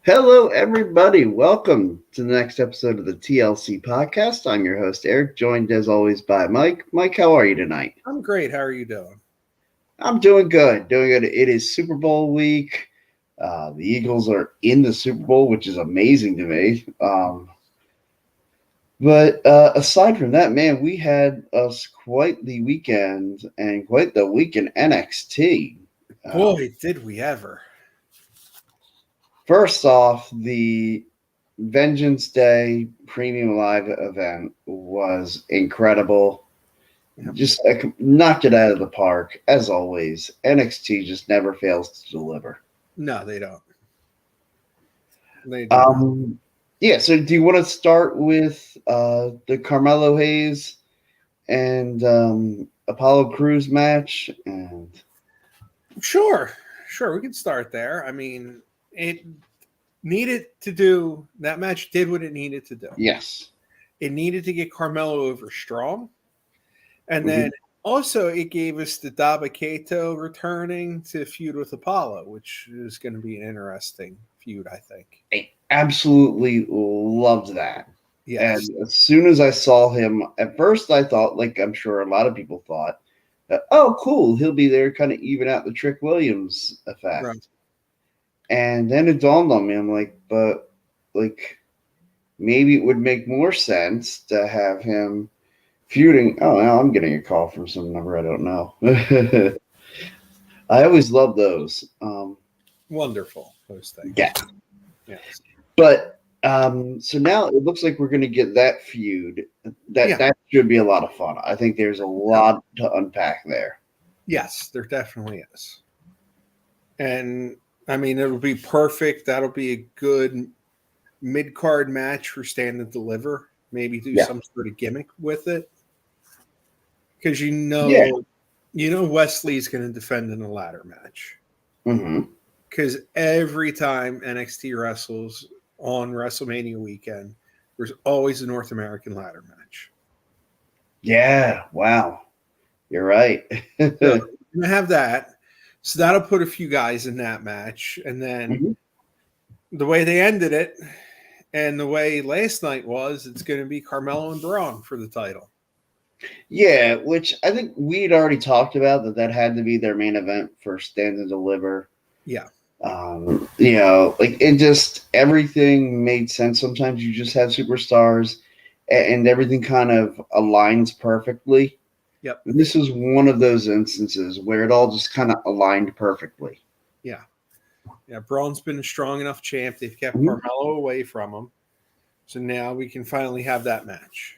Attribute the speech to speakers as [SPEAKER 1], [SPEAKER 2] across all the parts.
[SPEAKER 1] Hello, everybody. Welcome to the next episode of the TLC Podcast. I'm your host, Eric, joined as always by Mike. Mike, how are you tonight?
[SPEAKER 2] I'm great. How are you doing?
[SPEAKER 1] I'm doing good. Doing good. It is Super Bowl week. The Eagles are in the Super Bowl, which is amazing to me. But aside from that, man, we had us quite the weekend and quite the week in NXT.
[SPEAKER 2] Boy, did we ever.
[SPEAKER 1] First off, the Vengeance Day Premium Live event was incredible.
[SPEAKER 2] Yep.
[SPEAKER 1] Just knocked it out of the park, as always. NXT just never fails to deliver.
[SPEAKER 2] No, they don't. They don't.
[SPEAKER 1] Yeah, so do you want to start with the Carmelo Hayes and Apollo Crews match? And
[SPEAKER 2] Sure. We can start there. I mean, it needed to do that match did what it needed to do.
[SPEAKER 1] Yes.
[SPEAKER 2] It needed to get Carmelo over strong. And then also it gave us the Dabba-Kato returning to feud with Apollo, which is going to be an interesting feud, I think.
[SPEAKER 1] I absolutely loved that.
[SPEAKER 2] Yes.
[SPEAKER 1] And as soon as I saw him, at first I thought, like I'm sure a lot of people thought, that, oh, cool, he'll be there, kind of even out the Trick Williams effect.
[SPEAKER 2] Right.
[SPEAKER 1] And then it dawned on me, I'm like, but like maybe it would make more sense to have him feuding. Oh, now I'm getting a call from some number I don't know. I always love those.
[SPEAKER 2] Wonderful, those things.
[SPEAKER 1] Yeah.
[SPEAKER 2] Yes.
[SPEAKER 1] But so now it looks like we're going to get that feud. That should be a lot of fun. I think there's a lot to unpack there.
[SPEAKER 2] Yes, there definitely is. And I mean, it'll be perfect. That'll be a good mid-card match for Stand and Deliver. Maybe do some sort of gimmick with it. Because you know Wesley's going to defend in a ladder match. Because every time NXT wrestles on WrestleMania weekend, there's always a North American ladder match.
[SPEAKER 1] Yeah, wow. You're right.
[SPEAKER 2] So you're going to have that. So that'll put a few guys in that match. And then the way they ended it and the way last night was, it's going to be Carmelo and Braun for the title.
[SPEAKER 1] Yeah, which I think we'd already talked about that had to be their main event for Stand and Deliver.
[SPEAKER 2] Yeah.
[SPEAKER 1] Like it just everything made sense. Sometimes you just have superstars and everything kind of aligns perfectly.
[SPEAKER 2] Yep.
[SPEAKER 1] And this is one of those instances where it all just kind of aligned perfectly.
[SPEAKER 2] Yeah. Yeah. Braun's been a strong enough champ. They've kept Carmelo away from him. So now we can finally have that match.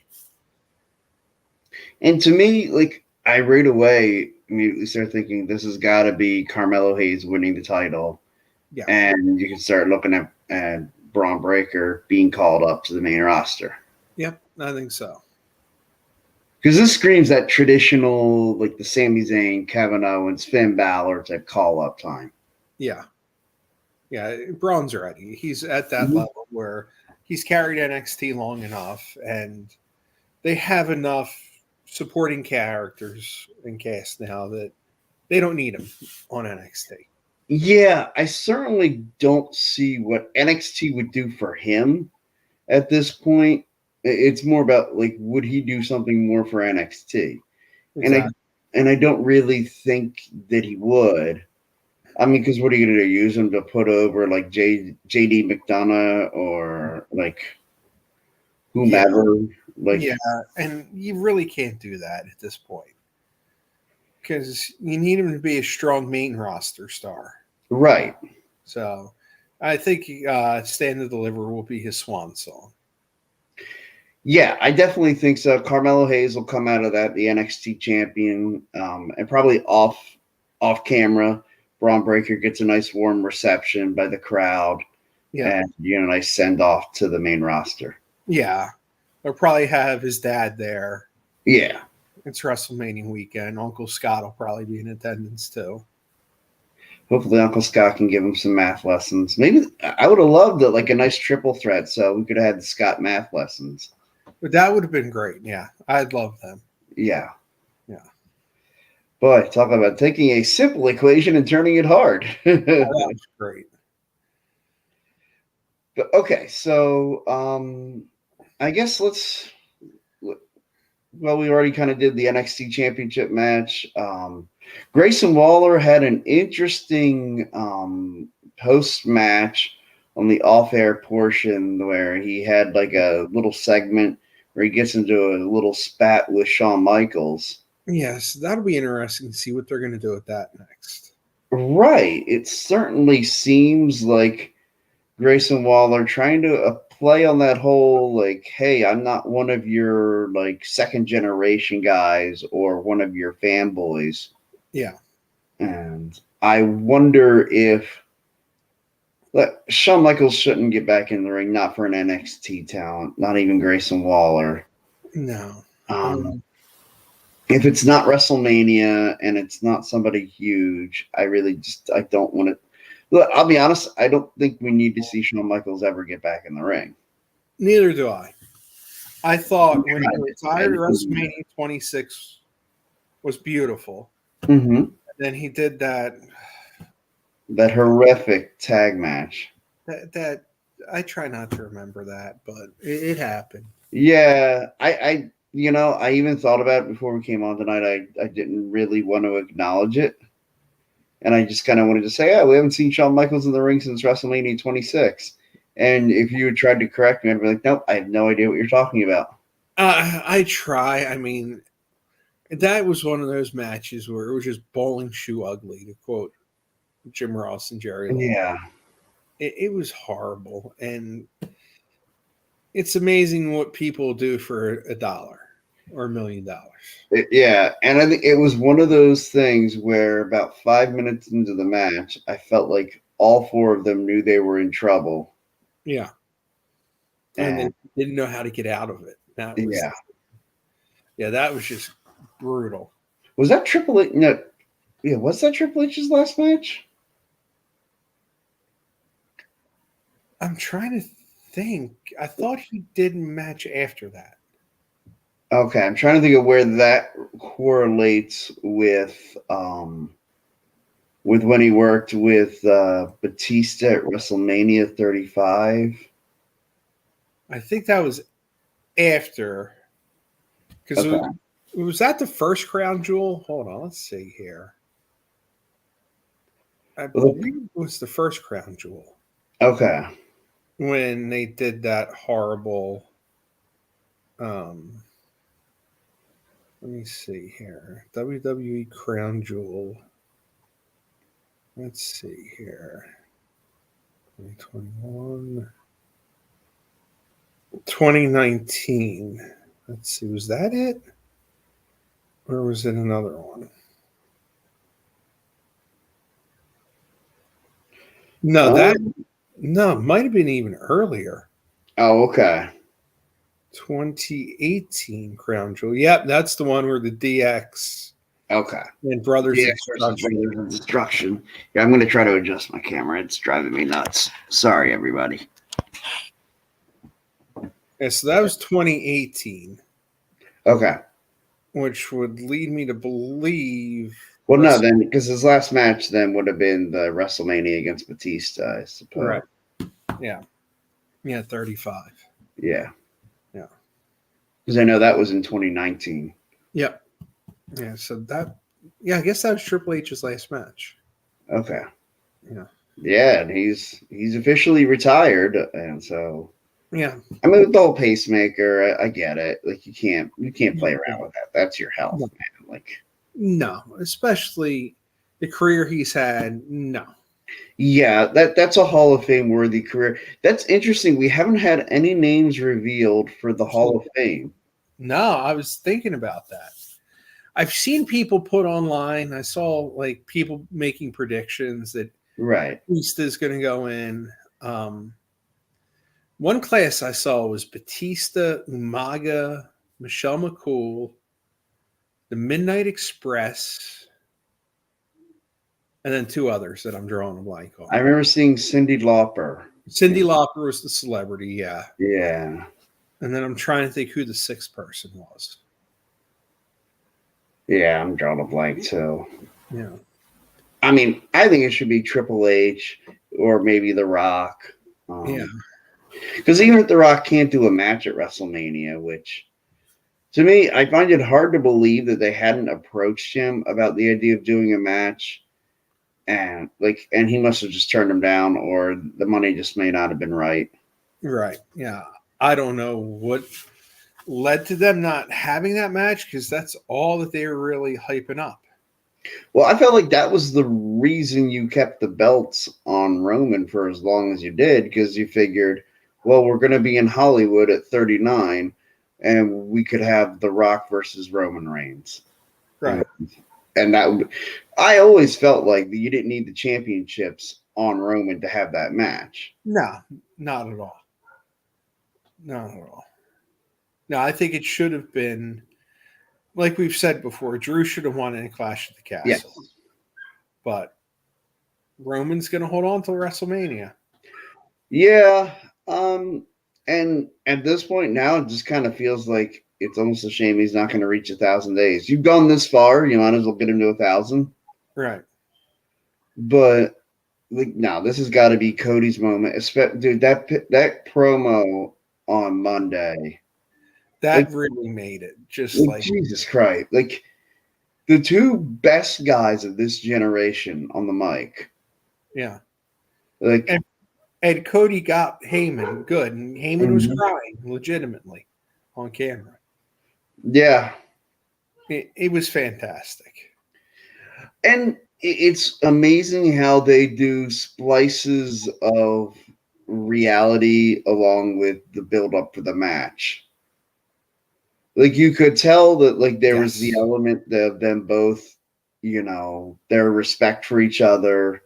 [SPEAKER 1] And to me, like I right away immediately started thinking this has got to be Carmelo Hayes winning the title.
[SPEAKER 2] Yeah.
[SPEAKER 1] And you can start looking at Braun Breaker being called up to the main roster.
[SPEAKER 2] Yep, I think so.
[SPEAKER 1] Because this screams that traditional, like the Sami Zayn, Kevin Owens, Finn Balor type call-up time.
[SPEAKER 2] Yeah. Yeah, Braun's ready. He's at that level where he's carried NXT long enough, and they have enough supporting characters and cast now that they don't need him on NXT.
[SPEAKER 1] Yeah, I certainly don't see what NXT would do for him at this point. It's more about like, would he do something more for NXT? Exactly. And I don't really think that he would. I mean, because what are you going to do? Use him to put over like JD McDonough or like whomever?
[SPEAKER 2] Yeah, and you really can't do that at this point because you need him to be a strong main roster star.
[SPEAKER 1] Right.
[SPEAKER 2] So I think Stand and Deliver will be his swan song.
[SPEAKER 1] Yeah, I definitely think so. Carmelo Hayes will come out of that, the NXT champion, and probably off camera. Braun Breaker gets a nice warm reception by the crowd, and nice send off to the main roster.
[SPEAKER 2] Yeah, they'll probably have his dad there.
[SPEAKER 1] Yeah,
[SPEAKER 2] it's WrestleMania weekend. Uncle Scott will probably be in attendance too.
[SPEAKER 1] Hopefully, Uncle Scott can give him some math lessons. Maybe I would have loved it, like a nice triple threat, so we could have had the Scott math lessons.
[SPEAKER 2] But that would have been great. Yeah, I'd love them.
[SPEAKER 1] Yeah. Boy, talk about taking a simple equation and turning it hard.
[SPEAKER 2] That was great.
[SPEAKER 1] But okay, so I guess well, we already kind of did the NXT Championship match. Grayson Waller had an interesting post match on the off-air portion where he had like a little segment where he gets into a little spat with Shawn Michaels.
[SPEAKER 2] Yes, that'll be interesting to see what they're going to do with that next.
[SPEAKER 1] Right. It certainly seems like Grayson Waller trying to play on that whole, like, hey, I'm not one of your, like, second generation guys or one of your fanboys.
[SPEAKER 2] Yeah.
[SPEAKER 1] And I wonder if Shawn Michaels shouldn't get back in the ring, not for an NXT talent, not even Grayson Waller.
[SPEAKER 2] No.
[SPEAKER 1] If it's not WrestleMania and it's not somebody huge, I don't want to. Look, I'll be honest, I don't think we need to see Shawn Michaels ever get back in the ring.
[SPEAKER 2] Neither do I. I thought when he retired, WrestleMania 26 was beautiful.
[SPEAKER 1] Mm-hmm.
[SPEAKER 2] Then he did that
[SPEAKER 1] horrific tag match.
[SPEAKER 2] That I try not to remember that, but it happened.
[SPEAKER 1] Yeah, I even thought about it before we came on tonight. I didn't really want to acknowledge it. And I just kind of wanted to say, we haven't seen Shawn Michaels in the ring since WrestleMania 26. And if you had tried to correct me, I'd be like, nope, I have no idea what you're talking about.
[SPEAKER 2] I try. I mean, that was one of those matches where it was just bowling shoe ugly, to quote Jim Ross and Jerry Lawler.
[SPEAKER 1] Yeah.
[SPEAKER 2] It was horrible. And it's amazing what people do for $1 or $1 million.
[SPEAKER 1] Yeah, and I think it was one of those things where about 5 minutes into the match, I felt like all four of them knew they were in trouble.
[SPEAKER 2] Yeah. And they didn't know how to get out of it. That was just brutal.
[SPEAKER 1] Was that Triple H? No, yeah, was that Triple H's last match?
[SPEAKER 2] I'm trying to think. I thought he did a match after that.
[SPEAKER 1] Okay, I'm trying to think of where that correlates with when he worked with Batista at WrestleMania 35.
[SPEAKER 2] I think that was after. Because was that the first crown jewel? Hold on, let's see here. I believe it was the first crown jewel.
[SPEAKER 1] Okay.
[SPEAKER 2] When they did that horrible let me see here. WWE Crown Jewel. Let's see here. 2021. 2019. Let's see. Was that it? Or was it another one? No, it might have been even earlier.
[SPEAKER 1] Oh, okay.
[SPEAKER 2] 2018 Crown Jewel. Yep, that's the one where the DX.
[SPEAKER 1] Okay.
[SPEAKER 2] And Brothers
[SPEAKER 1] of Destruction. Yeah, I'm going to try to adjust my camera. It's driving me nuts. Sorry, everybody.
[SPEAKER 2] Yeah, so that was 2018.
[SPEAKER 1] Okay.
[SPEAKER 2] Which would lead me to believe.
[SPEAKER 1] Well, no, then because his last match then would have been the WrestleMania against Batista, I suppose.
[SPEAKER 2] Right. Yeah. Yeah, 35.
[SPEAKER 1] Yeah.
[SPEAKER 2] Yeah.
[SPEAKER 1] Because I know that was in 2019.
[SPEAKER 2] Yep. Yeah, so that, I guess that was Triple H's last match.
[SPEAKER 1] Okay.
[SPEAKER 2] Yeah.
[SPEAKER 1] Yeah, and he's officially retired, and so.
[SPEAKER 2] Yeah.
[SPEAKER 1] I mean, with the whole pacemaker, I get it. Like you can't play around with that. That's your health, man. Like.
[SPEAKER 2] No, especially the career he's had. No.
[SPEAKER 1] Yeah, that's a Hall of Fame worthy career. That's interesting. We haven't had any names revealed for the Hall of Fame.
[SPEAKER 2] No, I was thinking about that. I've seen people put online. I saw like people making predictions that Batista's going to go in. One class I saw was Batista, Umaga, Michelle McCool, the Midnight Express, and then two others that I'm drawing a blank on.
[SPEAKER 1] I remember seeing Cyndi Lauper.
[SPEAKER 2] Cyndi Lauper was the celebrity, yeah.
[SPEAKER 1] Yeah.
[SPEAKER 2] And then I'm trying to think who the sixth person was.
[SPEAKER 1] Yeah, I'm drawing a blank too.
[SPEAKER 2] Yeah.
[SPEAKER 1] I mean, I think it should be Triple H or maybe The Rock.
[SPEAKER 2] Yeah.
[SPEAKER 1] Because even if The Rock can't do a match at WrestleMania, which to me, I find it hard to believe that they hadn't approached him about the idea of doing a match, and he must have just turned him down, or the money just may not have been right.
[SPEAKER 2] Right. Yeah. I don't know what led to them not having that match, because that's all that they were really hyping up.
[SPEAKER 1] Well, I felt like that was the reason you kept the belts on Roman for as long as you did, because you figured, well, we're going to be in Hollywood at 39, and we could have The Rock versus Roman Reigns.
[SPEAKER 2] Right.
[SPEAKER 1] And I always felt like you didn't need the championships on Roman to have that match.
[SPEAKER 2] No, not at all. Not at all. No, I think it should have been, like we've said before, Drew should have won in Clash at the Castle.
[SPEAKER 1] Yes.
[SPEAKER 2] But Roman's going to hold on till WrestleMania.
[SPEAKER 1] Yeah. And at this point now, it just kind of feels like it's almost a shame he's not going to reach 1,000 days. You've gone this far, you might as well get him to 1,000.
[SPEAKER 2] Right.
[SPEAKER 1] But no, this has got to be Cody's moment. Dude, that promo on Monday,
[SPEAKER 2] that really made it. Just like
[SPEAKER 1] Jesus Christ, like the two best guys of this generation on the mic.
[SPEAKER 2] Yeah.
[SPEAKER 1] Like,
[SPEAKER 2] and Cody got Heyman good, and Heyman was crying legitimately on camera.
[SPEAKER 1] Yeah.
[SPEAKER 2] It was fantastic.
[SPEAKER 1] And it's amazing how they do splices of reality along with the build up for the match. Like, you could tell that, like, there was the element of them both, their respect for each other.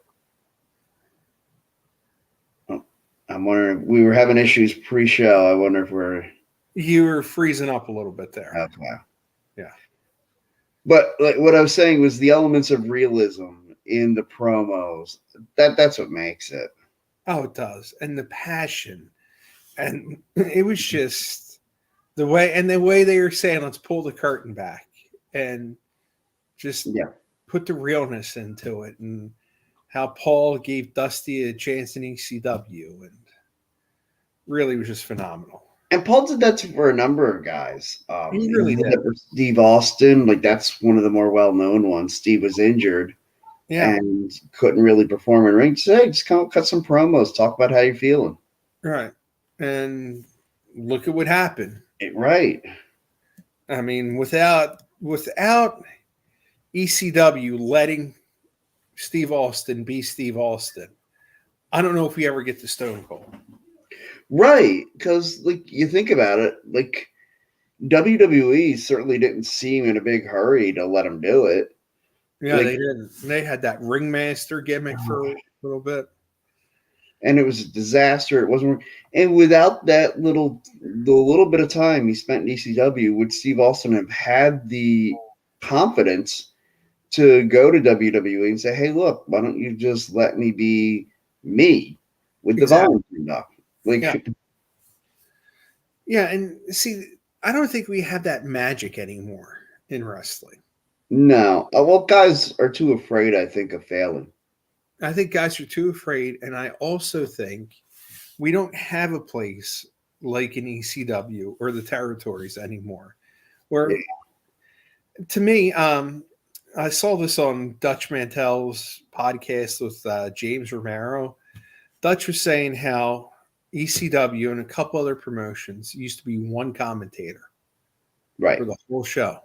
[SPEAKER 1] I'm wondering, we were having issues pre-show. I wonder if
[SPEAKER 2] you were freezing up a little bit there.
[SPEAKER 1] Okay.
[SPEAKER 2] Yeah.
[SPEAKER 1] But like what I was saying was the elements of realism in the promos. That's what makes it.
[SPEAKER 2] Oh, it does. And the passion. And it was just the way they were saying, let's pull the curtain back and just put the realness into it, and how Paul gave Dusty a chance in ECW, and really was just phenomenal.
[SPEAKER 1] And Paul did that for a number of guys.
[SPEAKER 2] He really did.
[SPEAKER 1] That for Steve Austin, like that's one of the more well-known ones. Steve was injured and couldn't really perform in ring. So, hey, just cut some promos, talk about how you're feeling.
[SPEAKER 2] Right. And look at what happened.
[SPEAKER 1] Right.
[SPEAKER 2] I mean, without ECW letting Steve Austin be Steve Austin, I don't know if we ever get to Stone Cold.
[SPEAKER 1] Right, because like you think about it, like WWE certainly didn't seem in a big hurry to let him do it.
[SPEAKER 2] Yeah, they didn't. They had that ringmaster gimmick for a little bit,
[SPEAKER 1] and it was a disaster. It wasn't, and without the little bit of time he spent in ECW, would Steve Austin have had the confidence to go to WWE and say, "Hey, look, why don't you just let me be me with the volume turned up?"
[SPEAKER 2] Yeah, and see, I don't think we have that magic anymore in wrestling.
[SPEAKER 1] No. Well, guys are too afraid, I think, of failing.
[SPEAKER 2] I think guys are too afraid, and I also think we don't have a place like an ECW or the territories anymore. Where, to me, I saw this on Dutch Mantel's podcast with James Romero. Dutch was saying how ECW and a couple other promotions used to be one commentator for the whole show.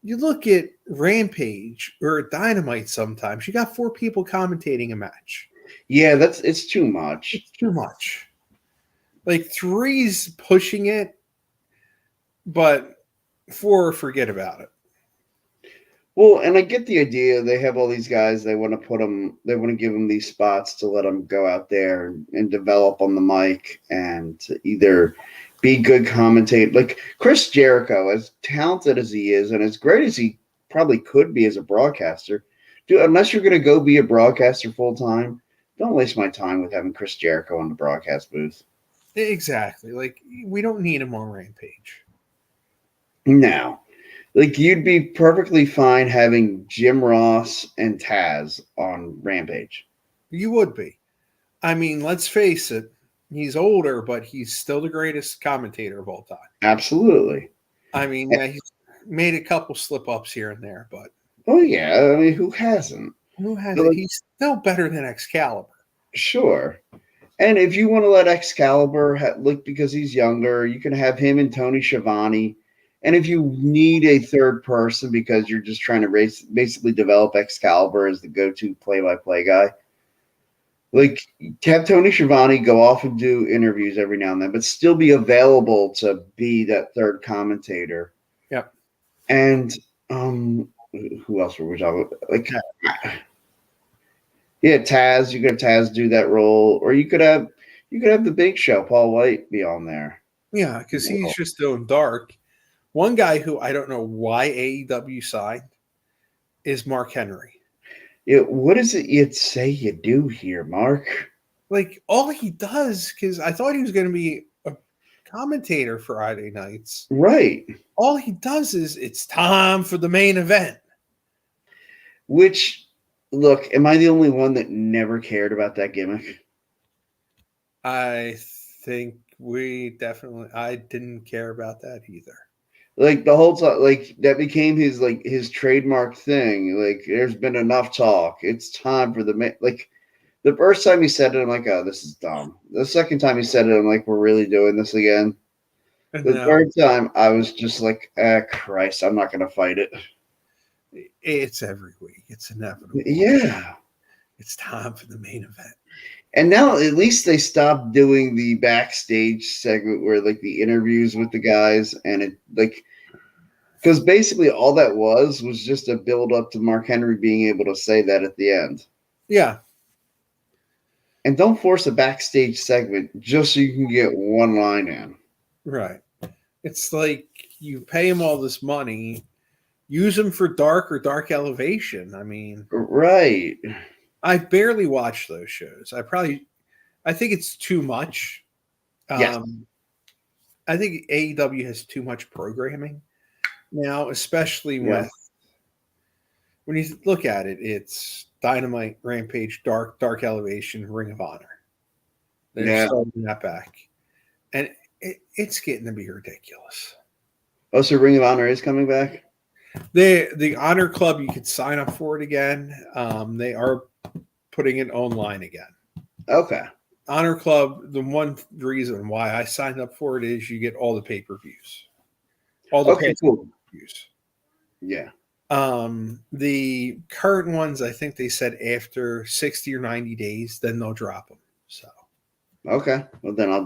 [SPEAKER 2] You look at Rampage or Dynamite sometimes, you got 4 people commentating a match.
[SPEAKER 1] Yeah, it's too much.
[SPEAKER 2] It's too much. Like 3's pushing it, but 4, forget about it.
[SPEAKER 1] Well, and I get the idea. They have all these guys. They want to give them these spots to let them go out there and develop on the mic and to either be good commentators. Like Chris Jericho, as talented as he is and as great as he probably could be as a broadcaster, dude, unless you're going to go be a broadcaster full time, don't waste my time with having Chris Jericho on the broadcast booth.
[SPEAKER 2] Exactly. Like, we don't need him on Rampage.
[SPEAKER 1] No. Like, you'd be perfectly fine having Jim Ross and Taz on Rampage.
[SPEAKER 2] You would be. I mean, let's face it. He's older, but he's still the greatest commentator of all time.
[SPEAKER 1] Absolutely.
[SPEAKER 2] I mean, yeah, he's made a couple slip-ups here and there, but...
[SPEAKER 1] Oh, yeah. I mean, who hasn't?
[SPEAKER 2] Who has
[SPEAKER 1] But,
[SPEAKER 2] it?
[SPEAKER 1] like,
[SPEAKER 2] He's still better than Excalibur.
[SPEAKER 1] Sure. And if you want to let Excalibur look because he's younger, you can have him and Tony Schiavone. And if you need a third person because you're just trying to basically develop Excalibur as the go-to play-by-play guy, like have Tony Schiavone go off and do interviews every now and then, but still be available to be that third commentator.
[SPEAKER 2] Yep.
[SPEAKER 1] And who else were we talking about? Like, yeah, Taz. You could have Taz do that role, or you could have the Big Show, Paul White, be on there.
[SPEAKER 2] Yeah, because he's just doing dark. One guy who I don't know why AEW signed is Mark Henry.
[SPEAKER 1] Yeah, what is it you'd say you do here, Mark?
[SPEAKER 2] Like, all he does, because I thought he was going to be a commentator for Friday nights.
[SPEAKER 1] Right.
[SPEAKER 2] All he does is, it's time for the main event.
[SPEAKER 1] Which, look, am I the only one that never cared about that gimmick?
[SPEAKER 2] I think I didn't care about that either.
[SPEAKER 1] Like the whole time, like that became his trademark thing. Like there's been enough talk. It's time for like the first time he said it, I'm like, oh, this is dumb. The second time he said it, I'm like, we're really doing this again. The third time, I was just like, Christ, I'm not gonna fight it.
[SPEAKER 2] It's every week. It's inevitable.
[SPEAKER 1] Yeah.
[SPEAKER 2] It's time for the main event.
[SPEAKER 1] And now at least they stopped doing the backstage segment where like the interviews with the guys and it like because basically all that was just a build up to Mark Henry being able to say that at the end.
[SPEAKER 2] Yeah.
[SPEAKER 1] And don't force a backstage segment just so you can get one line in.
[SPEAKER 2] Right. It's like you pay him all this money, use him for dark or dark elevation. I mean,
[SPEAKER 1] right.
[SPEAKER 2] I barely watch those shows. I think it's too much.
[SPEAKER 1] Yes.
[SPEAKER 2] I think AEW has too much programming now, especially when you look at it, it's Dynamite, Rampage, Dark Elevation, Ring of Honor. They're starting that back. And it's getting to be ridiculous.
[SPEAKER 1] Oh, so Ring of Honor is coming back?
[SPEAKER 2] The Honor Club, you could sign up for it again. They are putting it online again.
[SPEAKER 1] Okay.
[SPEAKER 2] Honor Club, the one reason why I signed up for it is you get all the pay-per-views. All the pay-per-views.
[SPEAKER 1] Yeah.
[SPEAKER 2] The current ones, I think they said after 60 or 90 days, then they'll drop them. So.
[SPEAKER 1] Okay. Well, then I'll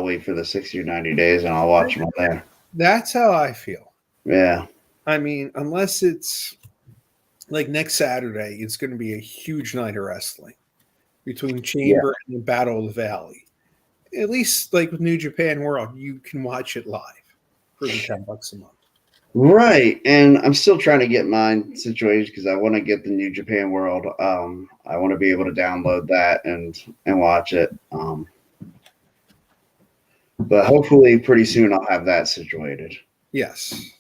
[SPEAKER 1] wait for the 60 or 90 days and I'll watch them there.
[SPEAKER 2] That's how I feel.
[SPEAKER 1] Yeah.
[SPEAKER 2] I mean, unless it's like next Saturday, it's going to be a huge night of wrestling between Chamber and the Battle of the Valley. At least like with New Japan World, you can watch it live for the $10 a month.
[SPEAKER 1] Right. And I'm still trying to get mine situated because I want to get the New Japan World. I want to be able to download that and watch it. But hopefully pretty soon I'll have that situated.
[SPEAKER 2] Yes.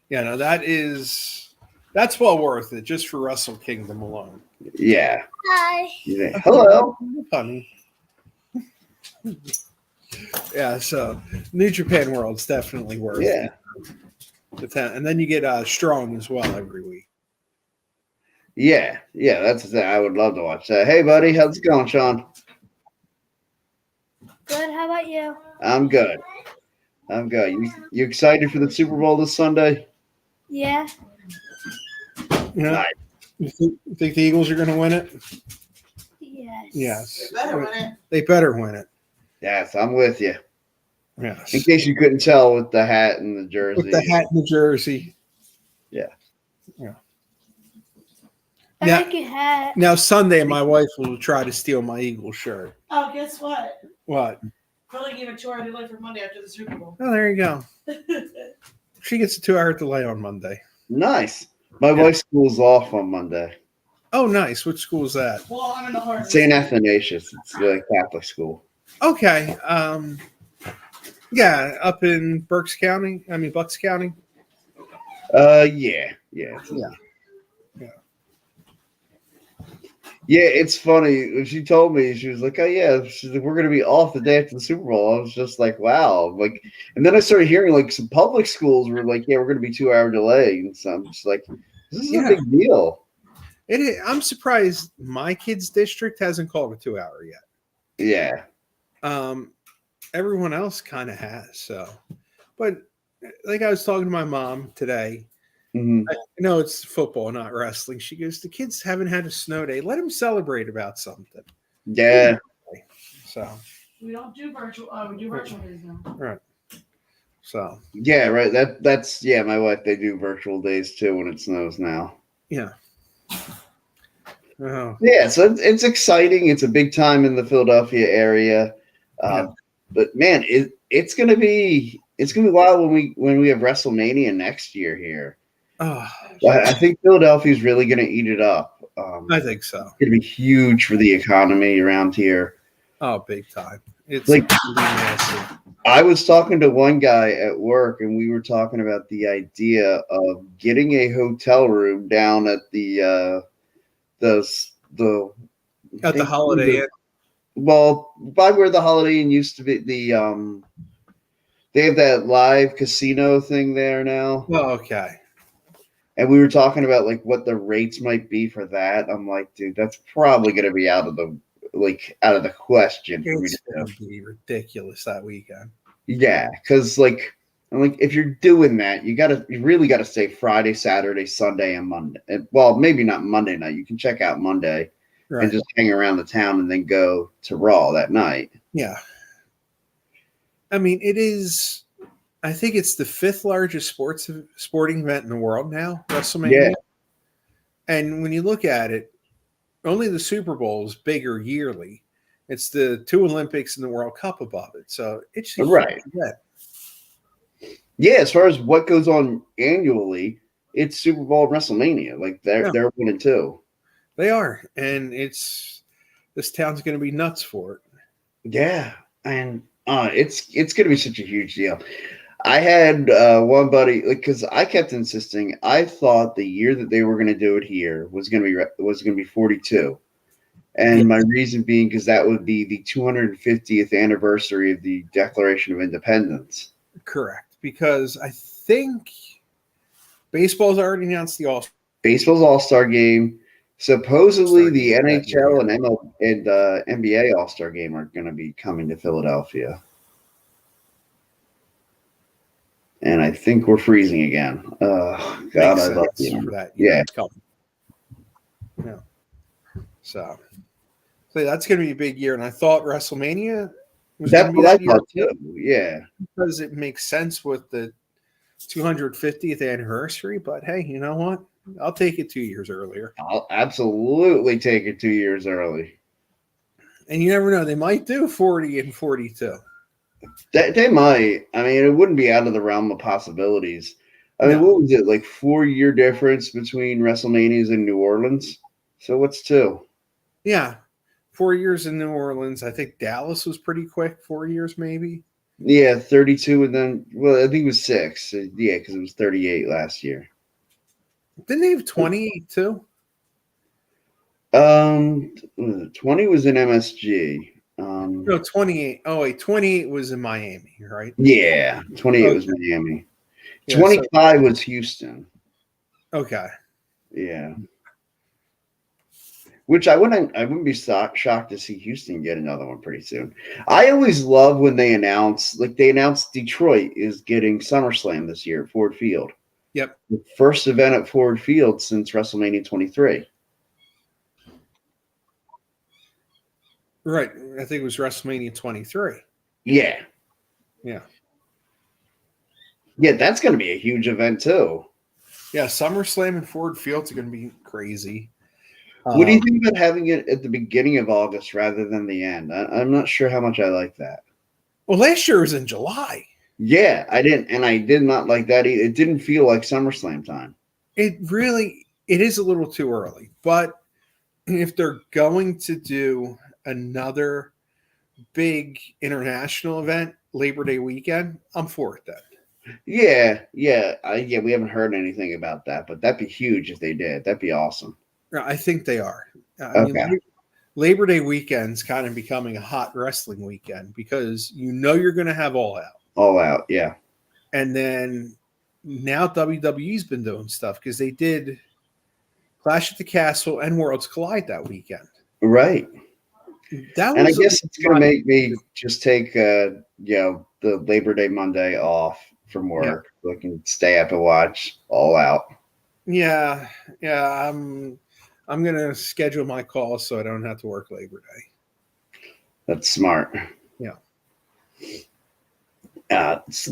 [SPEAKER 2] Yeah, no, that's well worth it just for Wrestle Kingdom alone.
[SPEAKER 1] Yeah.
[SPEAKER 3] Hi.
[SPEAKER 1] Yeah. Hello.
[SPEAKER 2] Honey. Yeah, so New Japan World's definitely worth it. And then you get Strong as well every week.
[SPEAKER 1] Yeah, I would love to watch that. Hey, buddy, how's it going, Sean?
[SPEAKER 3] Good. How about you?
[SPEAKER 1] I'm good. You excited for the Super Bowl this Sunday?
[SPEAKER 3] Yeah.
[SPEAKER 2] Yeah.
[SPEAKER 1] Nice.
[SPEAKER 2] You think the Eagles are going to win it?
[SPEAKER 3] Yes.
[SPEAKER 2] Yes.
[SPEAKER 4] They better win it.
[SPEAKER 2] They better win it.
[SPEAKER 1] Yes, I'm with you.
[SPEAKER 2] Yes.
[SPEAKER 1] In case you couldn't tell with the hat and the jersey.
[SPEAKER 2] With the hat and the jersey.
[SPEAKER 1] Yeah.
[SPEAKER 3] I like your hat.
[SPEAKER 2] Now Sunday, my wife will try to steal my Eagle shirt.
[SPEAKER 4] Oh, guess what?
[SPEAKER 2] What?
[SPEAKER 4] Probably gave it 2 hour delay for Monday after the Super Bowl.
[SPEAKER 2] Oh, there you go. She gets a 2-hour delay on Monday.
[SPEAKER 1] Nice. My wife's school's off on Monday.
[SPEAKER 2] Oh, nice. Which school is that?
[SPEAKER 4] Well, I'm in the heart.
[SPEAKER 1] St. Athanasius. It's a Catholic school.
[SPEAKER 2] Okay. Yeah, up in Bucks County.
[SPEAKER 1] Yeah. Yeah, it's funny. When she told me, she was like, "Oh yeah," she's like, "We're gonna be off the day after the Super Bowl." I was just like, "Wow!" Like, and then I started hearing like some public schools were like, "Yeah, we're gonna be 2 hour delay," and so I'm just like, "This is a
[SPEAKER 2] Yeah.
[SPEAKER 1] big deal."
[SPEAKER 2] I'm surprised my kid's district hasn't called a 2 hour yet.
[SPEAKER 1] Yeah,
[SPEAKER 2] Everyone else kind of has. So, but like I was talking to my mom today.
[SPEAKER 1] hmm
[SPEAKER 2] I know it's football, not wrestling. She goes, "The kids haven't had a snow day. Let them celebrate about something."
[SPEAKER 1] yeah,
[SPEAKER 2] So,
[SPEAKER 4] We don't do virtual. We do virtual days now.
[SPEAKER 2] right. So,
[SPEAKER 1] yeah. Right. That's yeah. My wife, they do virtual days too when it snows now.
[SPEAKER 2] yeah. Oh,
[SPEAKER 1] Yeah, so it's exciting. It's a big time in the Philadelphia area,
[SPEAKER 2] Yeah.
[SPEAKER 1] but man, it's gonna be wild when we have WrestleMania next year here.
[SPEAKER 2] oh,
[SPEAKER 1] I think Philadelphia's really gonna eat it up.
[SPEAKER 2] I think so.
[SPEAKER 1] It's gonna be huge for the economy around here.
[SPEAKER 2] Oh, big time. It's
[SPEAKER 1] Like-
[SPEAKER 2] gonna be massive.
[SPEAKER 1] I was talking to one guy at work, and we were talking about the idea of getting a hotel room down at the
[SPEAKER 2] At the Holiday Inn.
[SPEAKER 1] well, by where the Holiday Inn used to be, they have that live casino thing there now,
[SPEAKER 2] Oh, okay.
[SPEAKER 1] and we were talking about like what the rates might be for that. I'm like, dude, that's probably going to be out of the question for me
[SPEAKER 2] It's
[SPEAKER 1] to do.
[SPEAKER 2] going to be ridiculous that weekend.
[SPEAKER 1] Yeah, because like, I'm like, if you're doing that, you really gotta stay Friday, Saturday, Sunday, and Monday. Well, maybe not Monday night. You can check out Monday
[SPEAKER 2] Right.
[SPEAKER 1] and just hang around the town and then go to Raw that night.
[SPEAKER 2] Yeah. I mean, it is. I think it's the 5th largest sporting event in the world now, WrestleMania.
[SPEAKER 1] Yeah.
[SPEAKER 2] And when you look at it, only the Super Bowl is bigger yearly. It's the 2 Olympics and the World Cup above it. So it's a huge
[SPEAKER 1] Right.
[SPEAKER 2] event.
[SPEAKER 1] Yeah, as far as what goes on annually, it's Super Bowl and WrestleMania. Like
[SPEAKER 2] Yeah.
[SPEAKER 1] they're 1 and 2.
[SPEAKER 2] They are, and this town's going to be nuts for it.
[SPEAKER 1] Yeah, and it's gonna be such a huge deal. I had one buddy, like, because I kept insisting. I thought the year that they were going to do it here was going to be 42, and my reason being because that would be the 250th anniversary of the Declaration of Independence.
[SPEAKER 2] Correct, because I think baseball's already announced the All.
[SPEAKER 1] Baseball's All-Star game. Supposedly,
[SPEAKER 2] All-Star
[SPEAKER 1] the
[SPEAKER 2] game,
[SPEAKER 1] NHL and ML and NBA All-Star game are going to be coming to Philadelphia. And I think we're freezing again. God,
[SPEAKER 2] Makes
[SPEAKER 1] I love
[SPEAKER 2] sense
[SPEAKER 1] you.
[SPEAKER 2] for that.
[SPEAKER 1] Yeah.
[SPEAKER 2] Yeah. So that's going to be a big year, and I thought WrestleMania was going
[SPEAKER 1] That's
[SPEAKER 2] to be
[SPEAKER 1] what I
[SPEAKER 2] that year
[SPEAKER 1] thought too. Yeah.
[SPEAKER 2] because it makes sense with the 250th anniversary. But hey, you know what? I'll take it 2 years earlier.
[SPEAKER 1] I'll absolutely take it 2 years early.
[SPEAKER 2] And you never know; they might do 40 and 42.
[SPEAKER 1] They might. I mean, it wouldn't be out of the realm of possibilities. I mean,
[SPEAKER 2] No.
[SPEAKER 1] what was it, like 4 year difference between WrestleManias and New Orleans? So what's 2?
[SPEAKER 2] Yeah, 4 years in New Orleans. I think Dallas was pretty quick. 4 years, maybe.
[SPEAKER 1] Yeah, 32, and then, well, I think it was 6. Yeah, because it was 38 last year.
[SPEAKER 2] Didn't they have 28 too?
[SPEAKER 1] 20 was in MSG.
[SPEAKER 2] No, 28. Oh wait, 28 was in Miami, right?
[SPEAKER 1] Yeah, 28 was
[SPEAKER 2] Okay.
[SPEAKER 1] Miami.
[SPEAKER 2] Yeah,
[SPEAKER 1] 25 was Houston.
[SPEAKER 2] Okay.
[SPEAKER 1] Yeah. Which I wouldn't be shocked to see Houston get another one pretty soon. I always love when they announced Detroit is getting SummerSlam this year at Ford Field.
[SPEAKER 2] Yep.
[SPEAKER 1] The first event at Ford Field since WrestleMania 23.
[SPEAKER 2] Right. I think it was WrestleMania 23.
[SPEAKER 1] Yeah.
[SPEAKER 2] Yeah.
[SPEAKER 1] Yeah, that's going to be a huge event too.
[SPEAKER 2] Yeah, SummerSlam and Ford Field's going to be crazy.
[SPEAKER 1] What do you think about having it at the beginning of August rather than the end? I'm not sure how much I like that.
[SPEAKER 2] Well, last year was in July.
[SPEAKER 1] Yeah, I did not like that either. It didn't feel like SummerSlam time.
[SPEAKER 2] It is a little too early. But if they're going to do another big international event, Labor Day weekend, I'm for it then.
[SPEAKER 1] Yeah. We haven't heard anything about that, but that'd be huge if they did. That'd be awesome.
[SPEAKER 2] I think they are. I mean,
[SPEAKER 1] Okay.
[SPEAKER 2] Labor Day weekend's kind of becoming a hot wrestling weekend because you're going to have All Out.
[SPEAKER 1] All Out, yeah.
[SPEAKER 2] And then now WWE's been doing stuff because they did Clash at the Castle and Worlds Collide that weekend.
[SPEAKER 1] Right.
[SPEAKER 2] That
[SPEAKER 1] And I
[SPEAKER 2] was
[SPEAKER 1] guess it's going to make me just take, the Labor Day Monday off from work. So I can stay up and watch All Out.
[SPEAKER 2] Yeah. I'm going to schedule my calls so I don't have to work Labor Day.
[SPEAKER 1] That's smart.
[SPEAKER 2] Yeah.
[SPEAKER 1] Yeah. So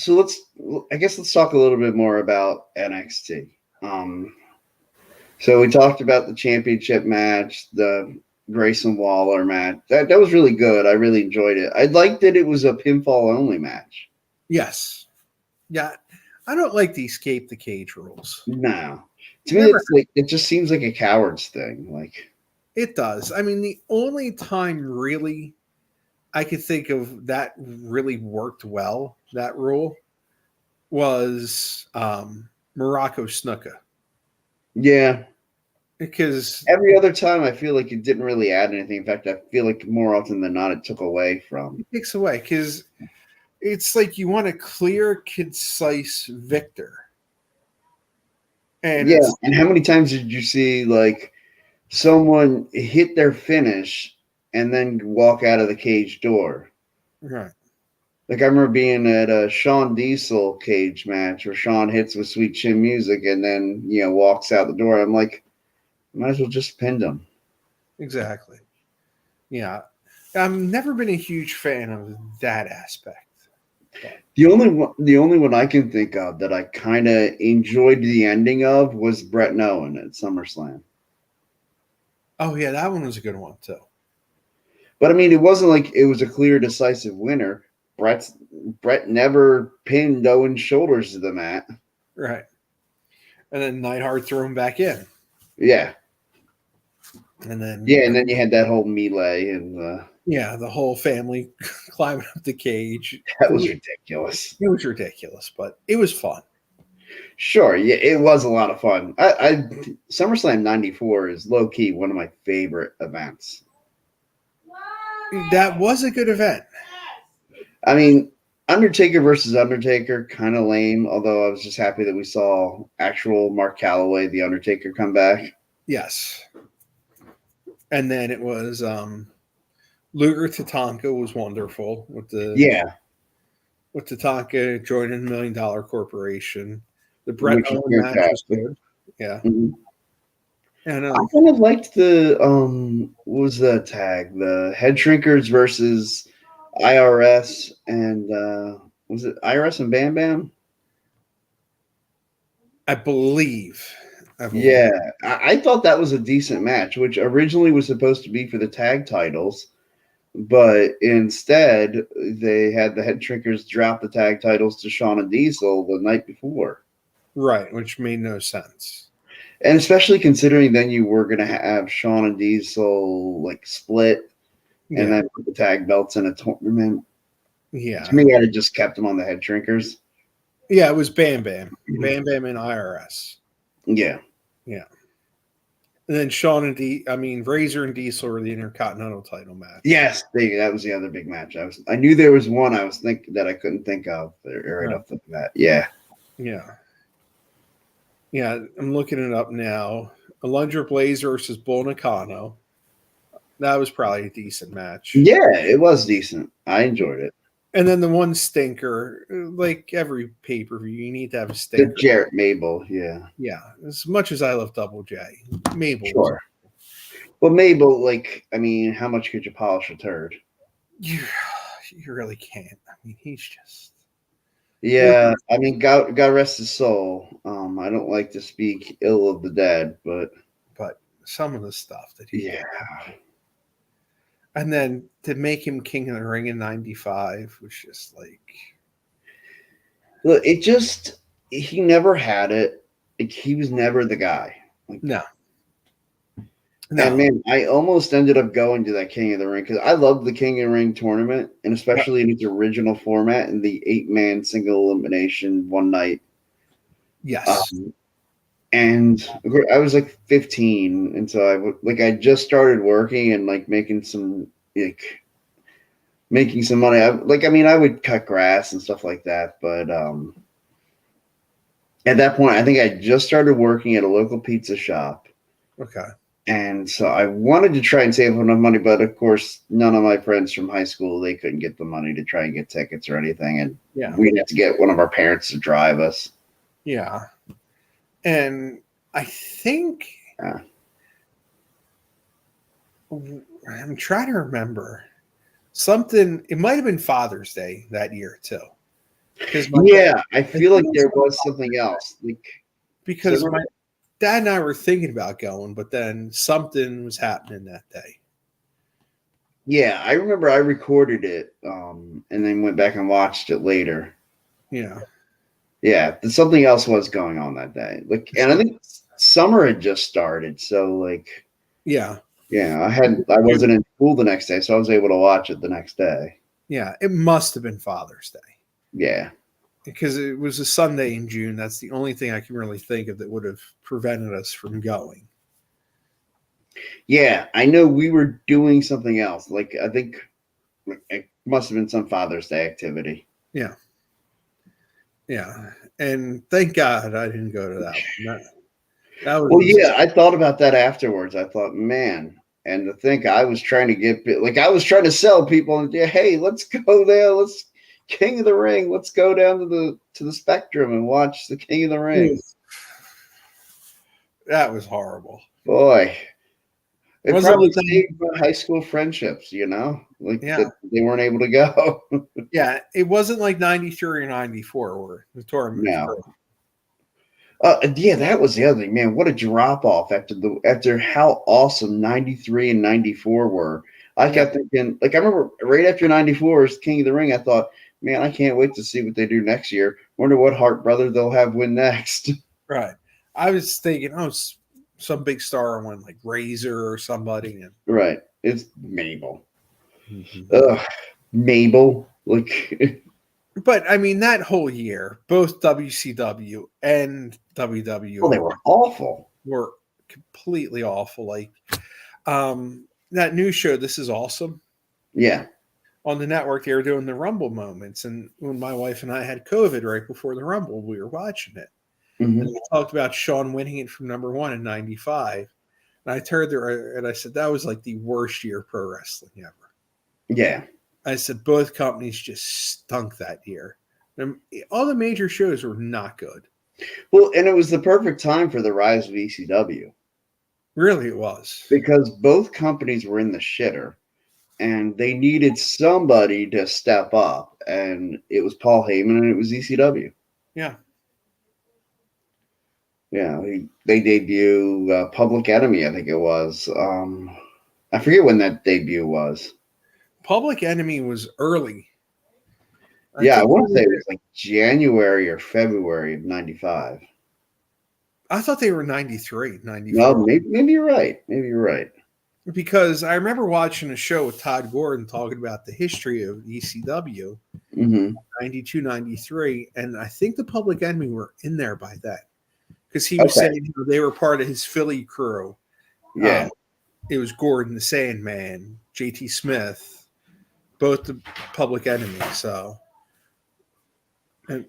[SPEAKER 1] let's talk a little bit more about NXT. So we talked about the championship match, the Grayson Waller match. That was really good. I really enjoyed it. I liked that it was a pinfall only match.
[SPEAKER 2] Yes. Yeah. I don't like the escape the cage rules.
[SPEAKER 1] No. To me, it's like it just seems like a coward's thing. Like
[SPEAKER 2] it does. I mean, the only time really I could think of that really worked well, that rule, was Morocco Snuka.
[SPEAKER 1] Yeah.
[SPEAKER 2] Because
[SPEAKER 1] every other time I feel like it didn't really add anything. In fact, I feel like more often than not it took away from.
[SPEAKER 2] It takes away because it's like you want a clear, concise victor. And
[SPEAKER 1] and how many times did you see like someone hit their finish and then walk out of the cage door?
[SPEAKER 2] Right.
[SPEAKER 1] Like I remember being at a Shawn Diesel cage match where Shawn hits with Sweet Chin Music and then walks out the door. I'm like, might as well just pin him.
[SPEAKER 2] Exactly. Yeah, I've never been a huge fan of that aspect.
[SPEAKER 1] The only one I can think of that I kind of enjoyed the ending of was Brett and Owen at SummerSlam.
[SPEAKER 2] Oh yeah, that one was a good one too.
[SPEAKER 1] But I mean, it wasn't like it was a clear, decisive winner. Brett never pinned Owen's shoulders to the mat.
[SPEAKER 2] Right. And then Neidhart threw him back in.
[SPEAKER 1] Yeah.
[SPEAKER 2] And then
[SPEAKER 1] you had that whole melee and
[SPEAKER 2] the whole family climbing up the cage.
[SPEAKER 1] That was ridiculous.
[SPEAKER 2] It was ridiculous, but it was fun.
[SPEAKER 1] Sure, yeah, it was a lot of fun. I SummerSlam '94 is low key one of my favorite events.
[SPEAKER 2] That was a good event.
[SPEAKER 1] I mean, Undertaker versus Undertaker, kind of lame. Although I was just happy that we saw actual Mark Calloway, the Undertaker, come back.
[SPEAKER 2] Yes. And then it was Luger Tatanka was wonderful with Tatanka joining $1 Million Corporation. The Brett Owen match was good. Yeah.
[SPEAKER 1] Mm-hmm.
[SPEAKER 2] And
[SPEAKER 1] I kind of liked the what was the tag? The Head Shrinkers versus IRS and was it IRS and Bam Bam?
[SPEAKER 2] I believe.
[SPEAKER 1] Yeah, I thought that was a decent match, which originally was supposed to be for the tag titles, but instead they had the Head Shrinkers drop the tag titles to Shawn and Diesel the night before.
[SPEAKER 2] Right, which made no sense.
[SPEAKER 1] And especially considering then you were going to have Shawn and Diesel like split and then put the tag belts in a tournament.
[SPEAKER 2] Yeah.
[SPEAKER 1] To me, I'd have just kept them on the Head Shrinkers.
[SPEAKER 2] Yeah, it was Bam Bam. Bam Bam and IRS.
[SPEAKER 1] Yeah.
[SPEAKER 2] Yeah. And then Razor and Diesel were the Intercontinental title match.
[SPEAKER 1] Yes, that was the other big match. I knew there was one I was thinking that I couldn't think of right off the bat. Yeah.
[SPEAKER 2] Yeah. Yeah, I'm looking it up now. Alundra Blaze versus Bull Nakano. That was probably a decent match.
[SPEAKER 1] Yeah, it was decent. I enjoyed it.
[SPEAKER 2] And then the one stinker, like every pay-per-view, you need to have a stinker.
[SPEAKER 1] The Jarrett Mabel, yeah.
[SPEAKER 2] Yeah, as much as I love Double J, Mabel.
[SPEAKER 1] Sure. Well, Mabel, how much could you polish a turd?
[SPEAKER 2] You really can't. I mean, he's just...
[SPEAKER 1] Yeah, God rest his soul. I don't like to speak ill of the dead, but
[SPEAKER 2] some of the stuff that he
[SPEAKER 1] did.
[SPEAKER 2] And then to make him King of the Ring in '95 was just like...
[SPEAKER 1] Look, he never had it. He was never the guy.
[SPEAKER 2] No.
[SPEAKER 1] And man, I almost ended up going to that King of the Ring because I loved the King of the Ring tournament, and especially in its original format in the 8-man single elimination one night.
[SPEAKER 2] Yes.
[SPEAKER 1] And I was like 15, and so I just started working and like making some money. I would cut grass and stuff like that, but at that point, I think I just started working at a local pizza shop.
[SPEAKER 2] Okay.
[SPEAKER 1] And so I wanted to try and save enough money, but of course, none of my friends from high school, they couldn't get the money to try and get tickets or anything. And we'd have to get one of our parents to drive us.
[SPEAKER 2] Yeah. And I think I'm trying to remember something. It might have been Father's Day that year too.
[SPEAKER 1] I feel like there was something else.
[SPEAKER 2] Because my dad and I were thinking about going, but then something was happening that day.
[SPEAKER 1] Yeah, I remember I recorded it and then went back and watched it later.
[SPEAKER 2] Yeah.
[SPEAKER 1] Yeah, something else was going on that day. And I think summer had just started, so
[SPEAKER 2] yeah,
[SPEAKER 1] I wasn't in school the next day, so I was able to watch it the next day.
[SPEAKER 2] Yeah, it must have been Father's Day.
[SPEAKER 1] Yeah,
[SPEAKER 2] because it was a Sunday in June. That's the only thing I can really think of that would have prevented us from going.
[SPEAKER 1] Yeah, I know we were doing something else. I think it must have been some Father's Day activity.
[SPEAKER 2] Yeah. Yeah. And thank God I didn't go to that one. That was,
[SPEAKER 1] I thought about that afterwards. I thought, man, and to think I was trying to I was trying to sell people, and hey, let's go there. Let's King of the Ring. Let's go down to the Spectrum and watch the King of the Ring.
[SPEAKER 2] That was horrible.
[SPEAKER 1] Boy. It probably saved high school friendships, that they weren't able to go.
[SPEAKER 2] Yeah, it wasn't like 93 or 94 where the tournament was.
[SPEAKER 1] Yeah, that was the other thing, man. What a drop off after how awesome 93 and 94 were. I kept thinking, I remember right after 94 is King of the Ring, I thought, man, I can't wait to see what they do next year. Wonder what Hart brother they'll have win next.
[SPEAKER 2] Right. I was thinking, some big star on like Razor or somebody.
[SPEAKER 1] Right. It's Mabel.
[SPEAKER 2] Mm-hmm.
[SPEAKER 1] Ugh, Mabel.
[SPEAKER 2] But I mean, that whole year, both WCW and WWE
[SPEAKER 1] they were awful.
[SPEAKER 2] Were completely awful. That new show, This Is Awesome.
[SPEAKER 1] Yeah.
[SPEAKER 2] On the network, they were doing the Rumble moments. And when my wife and I had COVID right before the Rumble, we were watching it. Mm-hmm. And we talked about Shawn winning it from number 1 in 95. And I turned there and I said, that was like the worst year of pro wrestling ever.
[SPEAKER 1] Yeah.
[SPEAKER 2] I said, both companies just stunk that year. And all the major shows were not good.
[SPEAKER 1] Well, and it was the perfect time for the rise of ECW.
[SPEAKER 2] Really, it was.
[SPEAKER 1] Because both companies were in the shitter. And they needed somebody to step up. And it was Paul Heyman and it was ECW.
[SPEAKER 2] Yeah.
[SPEAKER 1] Yeah, they debut Public Enemy, I think it was. I forget when that debut was.
[SPEAKER 2] Public Enemy was early.
[SPEAKER 1] I want to say it was like January or February of 95.
[SPEAKER 2] I thought they were 93, 94.
[SPEAKER 1] No, maybe you're right. Maybe you're right.
[SPEAKER 2] Because I remember watching a show with Todd Gordon talking about the history of ECW, 92, 93, and I think the Public Enemy were in there by then. Because he was saying they were part of his Philly crew.
[SPEAKER 1] Yeah.
[SPEAKER 2] It was Gordon the Sandman, JT Smith, both the Public Enemy. So, and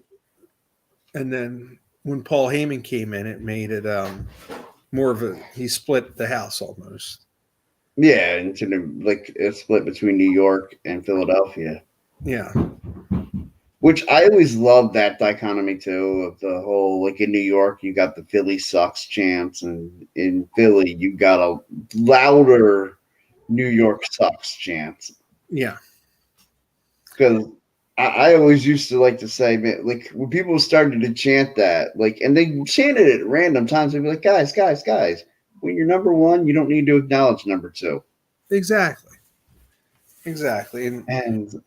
[SPEAKER 2] then when Paul Heyman came in, it made it more of he split the house almost.
[SPEAKER 1] Yeah, into a split between New York and Philadelphia.
[SPEAKER 2] Yeah.
[SPEAKER 1] Which I always loved that dichotomy too, of the whole, in New York, you got the Philly sucks chants, and in Philly, you got a louder New York sucks chants.
[SPEAKER 2] Yeah.
[SPEAKER 1] Because I always used to like to say, man, when people started to chant that, and they chanted it at random times, they'd be like, guys, when you're number 1, you don't need to acknowledge number 2.
[SPEAKER 2] Exactly.
[SPEAKER 1] And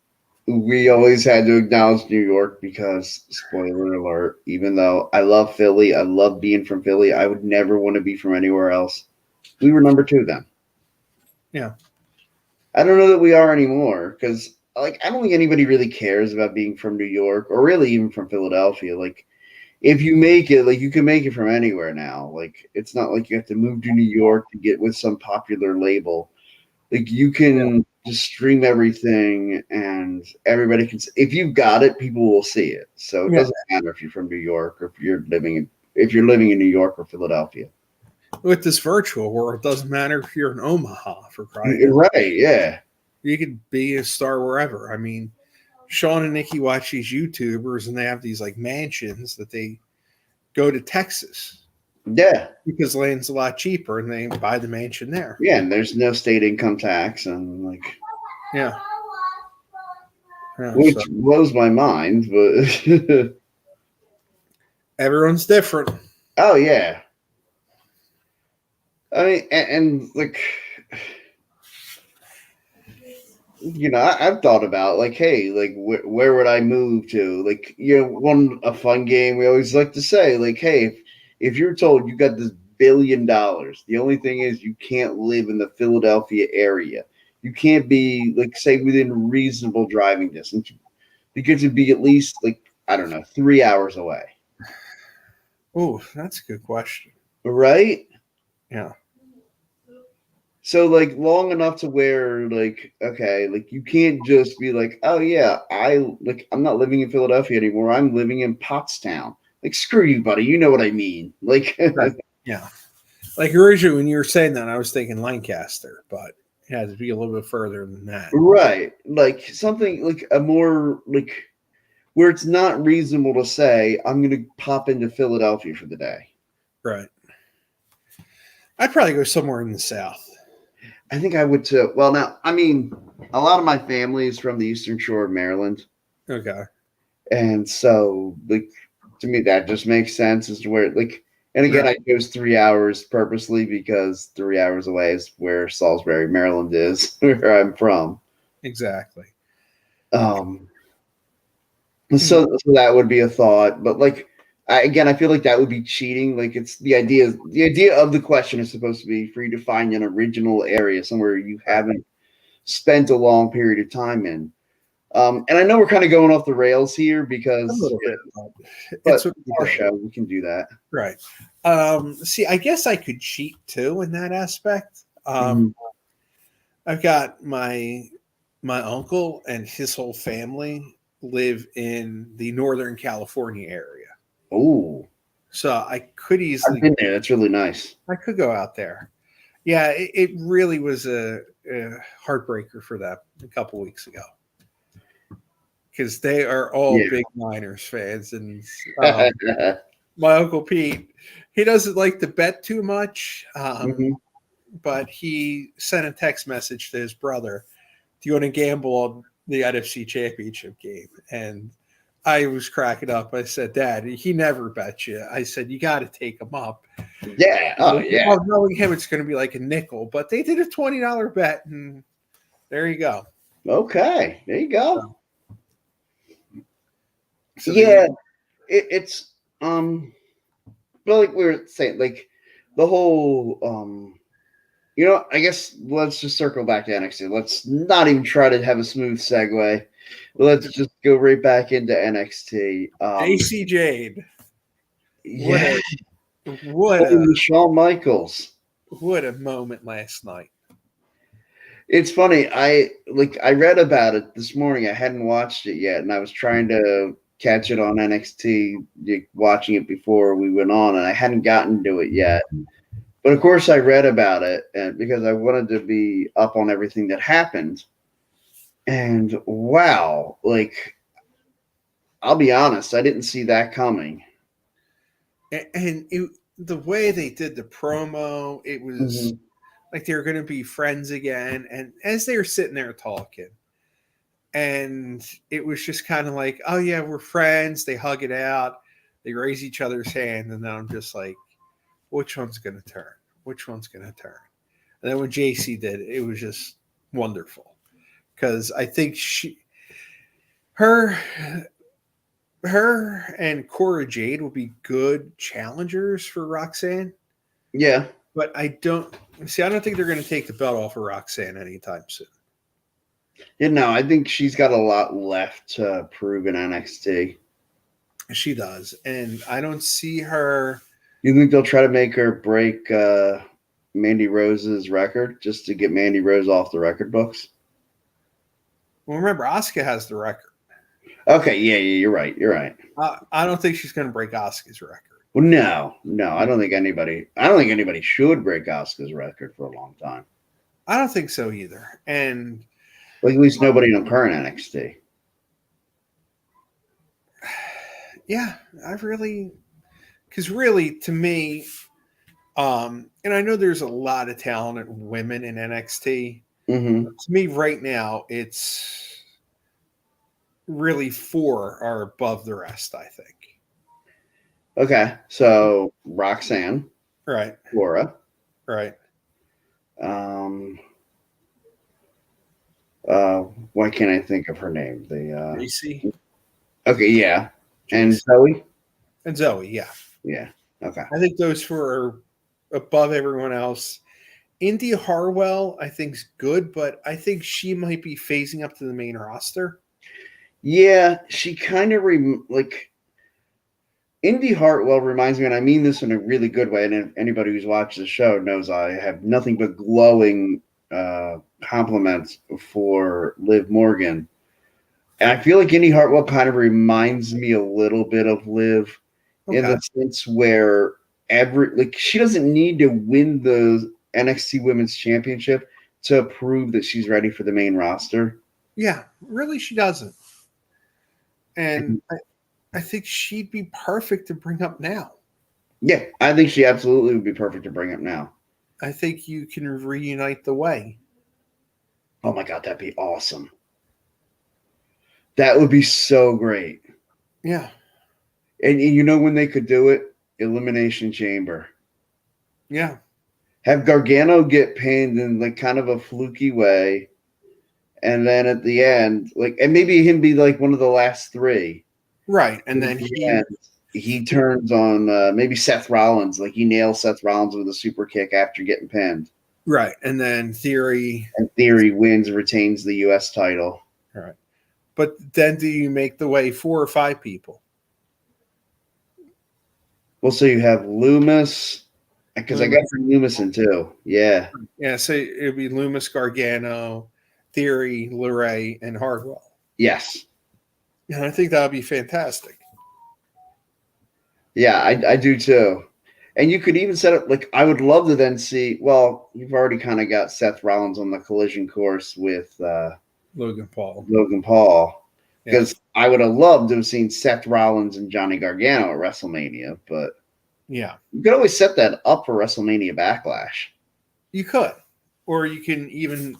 [SPEAKER 1] we always had to acknowledge New York because, spoiler alert, even though I love Philly, I love being from Philly, I would never want to be from anywhere else. We were number 2 then.
[SPEAKER 2] Yeah.
[SPEAKER 1] I don't know that we are anymore because, I don't think anybody really cares about being from New York or really even from Philadelphia. if you make it, like you can make it from anywhere now. Like it's not like you have to move to New York to get with some popular label. Like you can just stream everything, and everybody can. If you've got it, people will see it. So it doesn't matter if you're from New York or if you're living in New York or Philadelphia.
[SPEAKER 2] With this virtual world, it doesn't matter if you're in Omaha for crying.
[SPEAKER 1] Right? Yeah.
[SPEAKER 2] You could be a star wherever. I mean, Sean and Nikki watch these YouTubers, and they have these like mansions that they go to Texas.
[SPEAKER 1] Yeah.
[SPEAKER 2] Because land's a lot cheaper, and they buy the mansion there.
[SPEAKER 1] Yeah, and there's no state income tax, and like,
[SPEAKER 2] yeah
[SPEAKER 1] which blows my mind, but
[SPEAKER 2] everyone's different.
[SPEAKER 1] Oh yeah. I mean, and like, you know, I've thought about like, hey, like, where would I move to? Like, you know, a fun game we always like to say, like, hey, if you're told you got this $1 billion, the only thing is you can't live in the Philadelphia area. You can't be like, say, within reasonable driving distance, because it'd be at least like, I don't know, 3 hours away.
[SPEAKER 2] Oh, that's a good question.
[SPEAKER 1] Right?
[SPEAKER 2] Yeah.
[SPEAKER 1] So like long enough to where like, okay, like you can't just be like, oh yeah, I'm not living in Philadelphia anymore. I'm living in Pottstown. Like, screw you, buddy. You know what I mean? Like,
[SPEAKER 2] right. Yeah. Like originally when you were saying that, I was thinking Lancaster, but it had to be a little bit further than that.
[SPEAKER 1] Right. Like something like a more like where it's not reasonable to say, I'm going to pop into Philadelphia for the day.
[SPEAKER 2] Right. I'd probably go somewhere in the South.
[SPEAKER 1] I think I would too. Well, now, I mean, a lot of my family is from the Eastern Shore of Maryland.
[SPEAKER 2] Okay.
[SPEAKER 1] And so, like, to me, that just makes sense as to where, like, and again, I chose 3 hours purposely because 3 hours away is where Salisbury, Maryland is, where I'm from.
[SPEAKER 2] Exactly.
[SPEAKER 1] So that would be a thought. But, like, I feel like that would be cheating. Like, it's the idea of the question is supposed to be for you to find an original area somewhere you haven't spent a long period of time in. And I know we're kind of going off the rails here because
[SPEAKER 2] a little bit,
[SPEAKER 1] but
[SPEAKER 2] it's
[SPEAKER 1] our show, we can do that.
[SPEAKER 2] Right. See, I guess I could cheat too in that aspect. I've got my uncle and his whole family live in the Northern California area.
[SPEAKER 1] Oh,
[SPEAKER 2] so I could easily.
[SPEAKER 1] I've been there. That's really nice.
[SPEAKER 2] I could go out there. Yeah, it really was a heartbreaker for them a couple weeks ago because they are all big Niners fans, and my Uncle Pete, he doesn't like to bet too much, but he sent a text message to his brother, "Do you want to gamble on the NFC Championship game?" And I was cracking up. I said, "Dad, he never bet you." I said, "You got to take him up."
[SPEAKER 1] Yeah. Oh, yeah.
[SPEAKER 2] Well, knowing him, it's going to be like a nickel, but they did a $20 bet, and there you go.
[SPEAKER 1] Okay. There you go.
[SPEAKER 2] So
[SPEAKER 1] yeah. It's, but like we were saying, like the whole, you know, I guess let's just circle back to NXT. Let's not even try to have a smooth segue. Let's just go right back into NXT.
[SPEAKER 2] AC Jade.
[SPEAKER 1] Yeah.
[SPEAKER 2] What
[SPEAKER 1] Shawn Michaels.
[SPEAKER 2] What a moment last night.
[SPEAKER 1] It's funny. I read about it this morning. I hadn't watched it yet, and I was trying to catch it on NXT, watching it before we went on, and I hadn't gotten to it yet. But of course, I read about it, and because I wanted to be up on everything that happened. And wow, like, I'll be honest, I didn't see that coming.
[SPEAKER 2] And the way they did the promo, it was like they were going to be friends again. And as they were sitting there talking, and it was just kind of like, oh, yeah, we're friends. They hug it out. They raise each other's hand. And then I'm just like, which one's going to turn? Which one's going to turn? And then when JC did, it was just wonderful. Because I think her and Cora Jade will be good challengers for Roxanne.
[SPEAKER 1] Yeah.
[SPEAKER 2] But I don't think they're going to take the belt off of Roxanne anytime soon.
[SPEAKER 1] Yeah, no, I think she's got a lot left to prove in NXT.
[SPEAKER 2] She does, and I don't see her.
[SPEAKER 1] You think they'll try to make her break Mandy Rose's record just to get Mandy Rose off the record books?
[SPEAKER 2] Well, remember, Asuka has the record.
[SPEAKER 1] Okay, yeah, you're right. You're right.
[SPEAKER 2] I don't think she's going to break Asuka's record.
[SPEAKER 1] Well, no, I don't think anybody should break Asuka's record for a long time.
[SPEAKER 2] I don't think so either. And
[SPEAKER 1] like at least nobody in current NXT.
[SPEAKER 2] Yeah, because really, to me, and I know there's a lot of talented women in NXT.
[SPEAKER 1] Mm-hmm.
[SPEAKER 2] To me, right now, it's really 4 are above the rest, I think.
[SPEAKER 1] Okay, so Roxanne,
[SPEAKER 2] Right.
[SPEAKER 1] Laura,
[SPEAKER 2] Right.
[SPEAKER 1] Why can't I think of her name?
[SPEAKER 2] Gracie.
[SPEAKER 1] Okay, yeah, and Zoe.
[SPEAKER 2] And Zoe, yeah.
[SPEAKER 1] Yeah. Okay.
[SPEAKER 2] I think those 4 are above everyone else. Indy Hartwell, I think, is good, but I think she might be phasing up to the main roster.
[SPEAKER 1] Yeah, she kind of Indy Hartwell reminds me, and I mean this in a really good way, and anybody who's watched the show knows I have nothing but glowing compliments for Liv Morgan. And I feel like Indy Hartwell kind of reminds me a little bit of Liv in the sense where she doesn't need to win the NXT Women's Championship to prove that she's ready for the main roster.
[SPEAKER 2] Yeah, really, she doesn't. And I think she'd be perfect to bring up now.
[SPEAKER 1] Yeah, I think she absolutely would be perfect to bring up now.
[SPEAKER 2] I think you can reunite the way.
[SPEAKER 1] Oh my God, that'd be awesome. That would be so great.
[SPEAKER 2] Yeah.
[SPEAKER 1] And you know when they could do it? Elimination Chamber.
[SPEAKER 2] Yeah.
[SPEAKER 1] Have Gargano get pinned in like kind of a fluky way. And then at the end, and maybe him be like one of the last 3.
[SPEAKER 2] Right. And then
[SPEAKER 1] he turns on maybe Seth Rollins. Like he nails Seth Rollins with a super kick after getting pinned.
[SPEAKER 2] Right. And then Theory.
[SPEAKER 1] And Theory wins, retains the U.S. title.
[SPEAKER 2] All right. But then do you make the way 4 or 5 people?
[SPEAKER 1] Well, so you have Loomis. Because I got Loomis in too. Yeah.
[SPEAKER 2] Yeah. So it would be Loomis, Gargano, Theory, LeRae, and Hardwell.
[SPEAKER 1] Yes.
[SPEAKER 2] And I think that would be fantastic.
[SPEAKER 1] Yeah, I do too. And you could even set up, I would love to then see, well, you've already kind of got Seth Rollins on the collision course with
[SPEAKER 2] Logan Paul.
[SPEAKER 1] Because I would have loved to have seen Seth Rollins and Johnny Gargano at WrestleMania, but
[SPEAKER 2] yeah,
[SPEAKER 1] you could always set that up for WrestleMania Backlash.
[SPEAKER 2] You could. Or you can even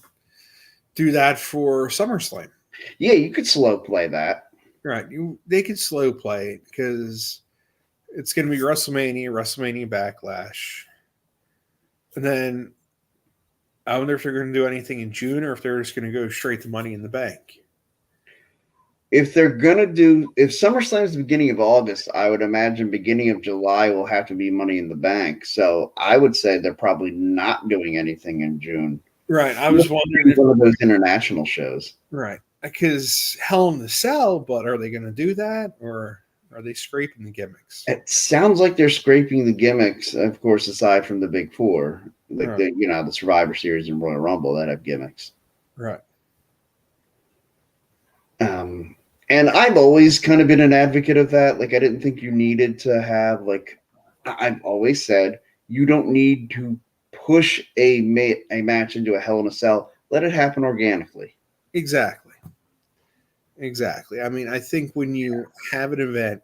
[SPEAKER 2] do that for SummerSlam.
[SPEAKER 1] Yeah, you could slow play that.
[SPEAKER 2] Right. They could slow play it because it's going to be WrestleMania Backlash. And then I wonder if they're going to do anything in June or if they're just going to go straight to Money in the Bank.
[SPEAKER 1] If they're going to if SummerSlam is the beginning of August, I would imagine beginning of July will have to be Money in the Bank. So I would say they're probably not doing anything in June.
[SPEAKER 2] Right. I was wondering
[SPEAKER 1] one of those international shows.
[SPEAKER 2] Right. Because Hell in the Cell, but are they going to do that or are they scraping the gimmicks?
[SPEAKER 1] It sounds like they're scraping the gimmicks, of course, aside from the big 4, like
[SPEAKER 2] right.
[SPEAKER 1] the Survivor Series and Royal Rumble that have gimmicks.
[SPEAKER 2] Right.
[SPEAKER 1] And I've always kind of been an advocate of that. I didn't think you needed to have, I've always said, you don't need to push a match into a Hell in a Cell. Let it happen organically.
[SPEAKER 2] Exactly. I mean, I think when you have an event,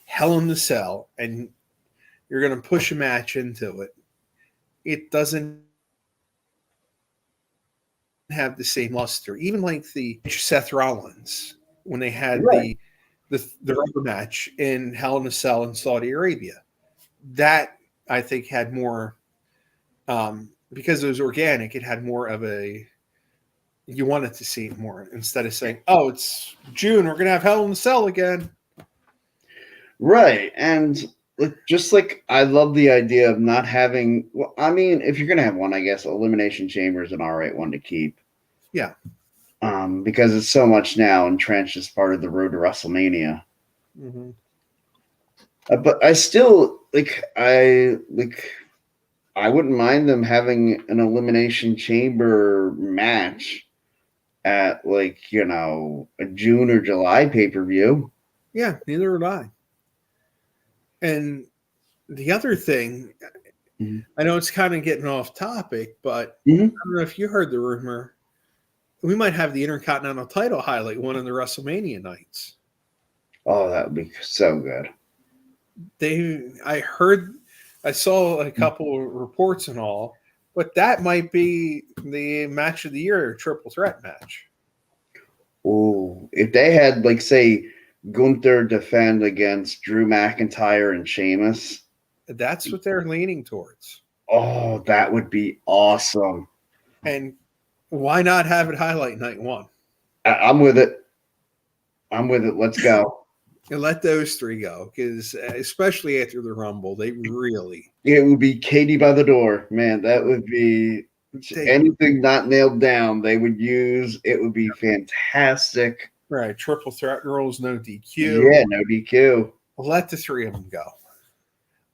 [SPEAKER 2] Hell in the Cell, and you're going to push a match into it, it doesn't have the same luster. Even like the Seth Rollins, when they had the rubber match in Hell in a Cell in Saudi Arabia, that I think had more, because it was organic, it had more of a, you wanted to see it more instead of saying, oh, it's June, we're going to have Hell in the Cell again.
[SPEAKER 1] Right. And I love the idea of not having, well, I mean, if you're going to have one, I guess Elimination Chamber is an all right one to keep.
[SPEAKER 2] Yeah.
[SPEAKER 1] Because it's so much now entrenched as part of the road to WrestleMania.
[SPEAKER 2] Mm-hmm.
[SPEAKER 1] But I still I wouldn't mind them having an Elimination Chamber match at a June or July pay-per-view.
[SPEAKER 2] Yeah, neither would I. And the other thing, I know it's kind of getting off topic, but I don't know if you heard the rumor. We might have the Intercontinental title highlight one of the WrestleMania nights.
[SPEAKER 1] Oh, that would be so good.
[SPEAKER 2] I saw a couple of reports and all, but that might be the match of the year, triple threat match.
[SPEAKER 1] Oh, if they had say Gunther defend against Drew McIntyre and Sheamus.
[SPEAKER 2] That's what they're leaning towards.
[SPEAKER 1] Oh, that would be awesome.
[SPEAKER 2] And why not have it highlight night one?
[SPEAKER 1] I'm with it. Let's go.
[SPEAKER 2] And let those three go, because especially after the Rumble, they really...
[SPEAKER 1] It would be Katie by the door. Man, that would be anything not nailed down they would use. It would be fantastic.
[SPEAKER 2] Right. Triple threat rules, no DQ.
[SPEAKER 1] Yeah, no DQ.
[SPEAKER 2] Let the three of them go.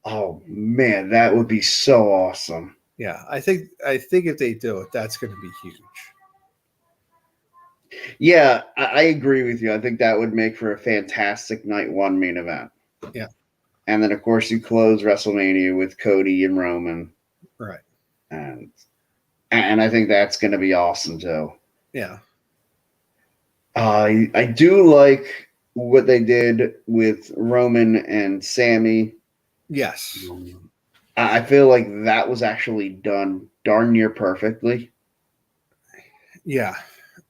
[SPEAKER 1] Oh, man, that would be so awesome.
[SPEAKER 2] Yeah, I think if they do it, that's going to be huge.
[SPEAKER 1] Yeah, I agree with you. I think that would make for a fantastic night one main event.
[SPEAKER 2] Yeah.
[SPEAKER 1] And then, of course, you close WrestleMania with Cody and Roman.
[SPEAKER 2] Right.
[SPEAKER 1] And I think that's going to be awesome, too.
[SPEAKER 2] Yeah.
[SPEAKER 1] I do like what they did with Roman and Sammy.
[SPEAKER 2] Yes.
[SPEAKER 1] I feel like that was actually done darn near perfectly.
[SPEAKER 2] Yeah.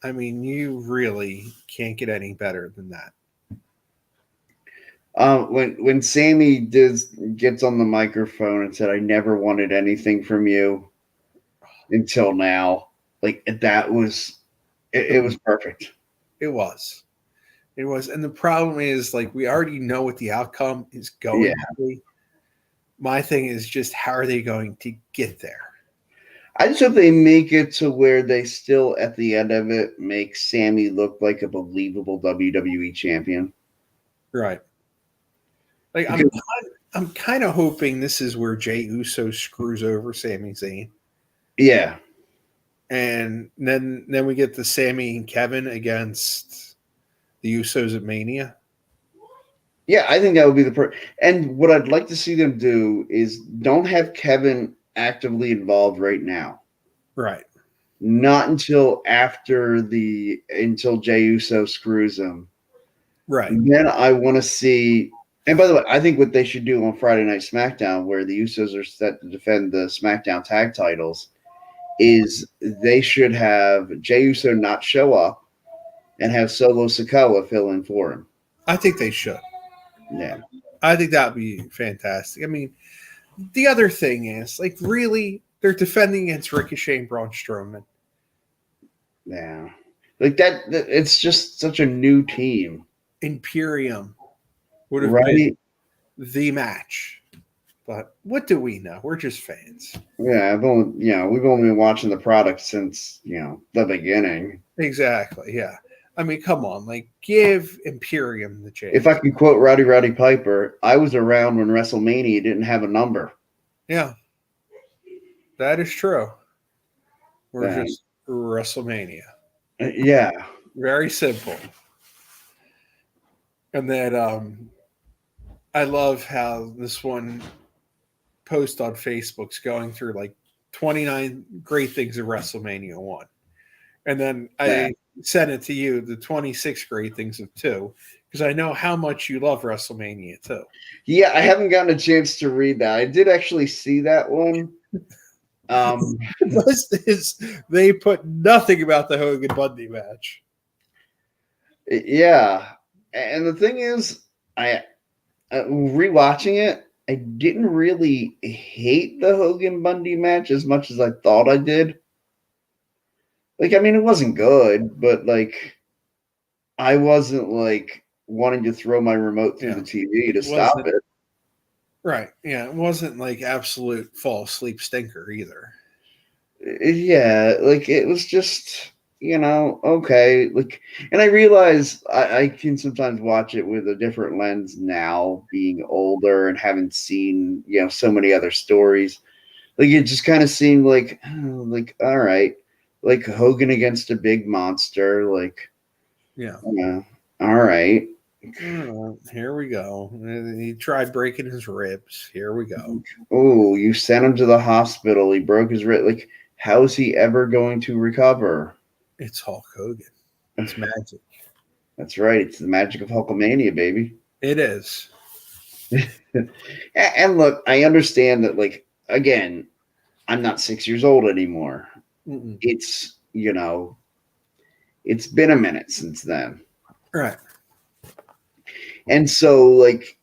[SPEAKER 2] I mean, you really can't get any better than that.
[SPEAKER 1] When Sammy gets on the microphone and said, "I never wanted anything from you until now," that was it was perfect.
[SPEAKER 2] It was. And the problem is, we already know what the outcome is going to be. My thing is just, how are they going to get there?
[SPEAKER 1] I just hope they make it to where they still, at the end of it, make Sammy look like a believable WWE champion.
[SPEAKER 2] Right. I'm kind of hoping this is where Jey Uso screws over Sami Zayn.
[SPEAKER 1] Yeah.
[SPEAKER 2] And then we get the Sammy and Kevin against the Usos at Mania.
[SPEAKER 1] Yeah, I think that would be the and what I'd like to see them do is don't have Kevin actively involved right now.
[SPEAKER 2] Right.
[SPEAKER 1] Not until until Jey Uso screws him.
[SPEAKER 2] Right.
[SPEAKER 1] And then I want to see, and by the way, I think what they should do on Friday Night SmackDown, where the Usos are set to defend the SmackDown tag titles, is they should have Jey Uso not show up and have Solo Sikoa fill in for him.
[SPEAKER 2] I think they should.
[SPEAKER 1] Yeah.
[SPEAKER 2] I think that would be fantastic. I mean, the other thing is, really, they're defending against Ricochet and Braun Strowman.
[SPEAKER 1] Yeah. That it's just such a new team.
[SPEAKER 2] Imperium would have been the match. But what do we know? We're just fans.
[SPEAKER 1] Yeah, we've only been watching the product since, the beginning.
[SPEAKER 2] Exactly, yeah. I mean, come on, give Imperium the chance.
[SPEAKER 1] If I can quote Roddy Piper, I was around when WrestleMania didn't have a number.
[SPEAKER 2] Yeah. That is true. We're just WrestleMania.
[SPEAKER 1] Yeah.
[SPEAKER 2] Very simple. And then I love how this one post on Facebook's going through 29 great things of WrestleMania 1. And then I sent it to you, the 26 great things of 2, because I know how much you love WrestleMania 2.
[SPEAKER 1] Yeah, I haven't gotten a chance to read that. I did actually see that one.
[SPEAKER 2] They put nothing about the Hogan Bundy match.
[SPEAKER 1] Yeah. And the thing is, I rewatching it, I didn't really hate the Hogan Bundy match as much as I thought I did. It wasn't good, but I wasn't wanting to throw my remote through the TV to stop it.
[SPEAKER 2] Right. Yeah. It wasn't absolute fall asleep stinker either.
[SPEAKER 1] Yeah. It was just, okay. Like, and I realize I can sometimes watch it with a different lens now, being older and having seen, so many other stories. Like, it just kind of seemed like, all right, like Hogan against a big monster, like,
[SPEAKER 2] Yeah.
[SPEAKER 1] All right.
[SPEAKER 2] Here we go. He tried breaking his ribs. Here we go.
[SPEAKER 1] Oh, you sent him to the hospital. He broke his rib. Like, how is he ever going to recover?
[SPEAKER 2] It's Hulk Hogan. It's magic.
[SPEAKER 1] That's right. It's the magic of Hulkamania, baby.
[SPEAKER 2] It is.
[SPEAKER 1] And look, I understand that, like, again, I'm not 6 years old anymore.
[SPEAKER 2] Mm-mm.
[SPEAKER 1] It's, it's been a minute since then.
[SPEAKER 2] Right.
[SPEAKER 1] And so, like,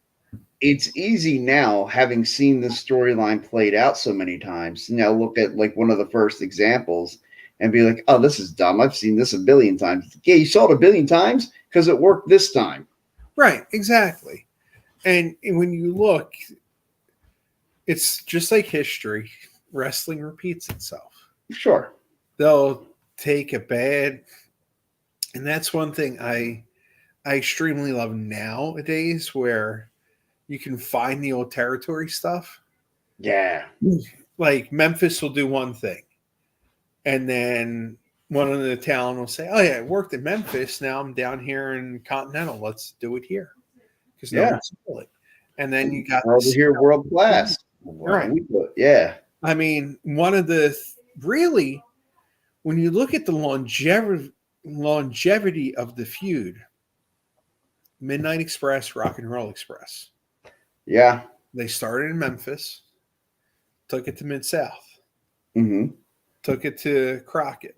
[SPEAKER 1] it's easy now, having seen this storyline played out so many times, to now look at, like, one of the first examples and be like, oh, this is dumb. I've seen this a billion times. Yeah, you saw it a billion times because it worked this time.
[SPEAKER 2] Right, exactly. And when you look, it's just like history. Wrestling repeats itself.
[SPEAKER 1] Sure.
[SPEAKER 2] They'll take a bad, and that's one thing I extremely love nowadays, where you can find the old territory stuff.
[SPEAKER 1] Yeah.
[SPEAKER 2] Like Memphis will do one thing, and then one of the talent will say, "Oh yeah, it worked in Memphis. Now I'm down here in Continental. Let's do it here." Because no one saw it. And then you got
[SPEAKER 1] over here, world class.
[SPEAKER 2] Right.
[SPEAKER 1] Yeah.
[SPEAKER 2] I mean, one of the really, when you look at the longevity of the feud, Midnight Express, Rock and Roll Express.
[SPEAKER 1] Yeah.
[SPEAKER 2] They started in Memphis, took it to Mid-South, took it to Crockett,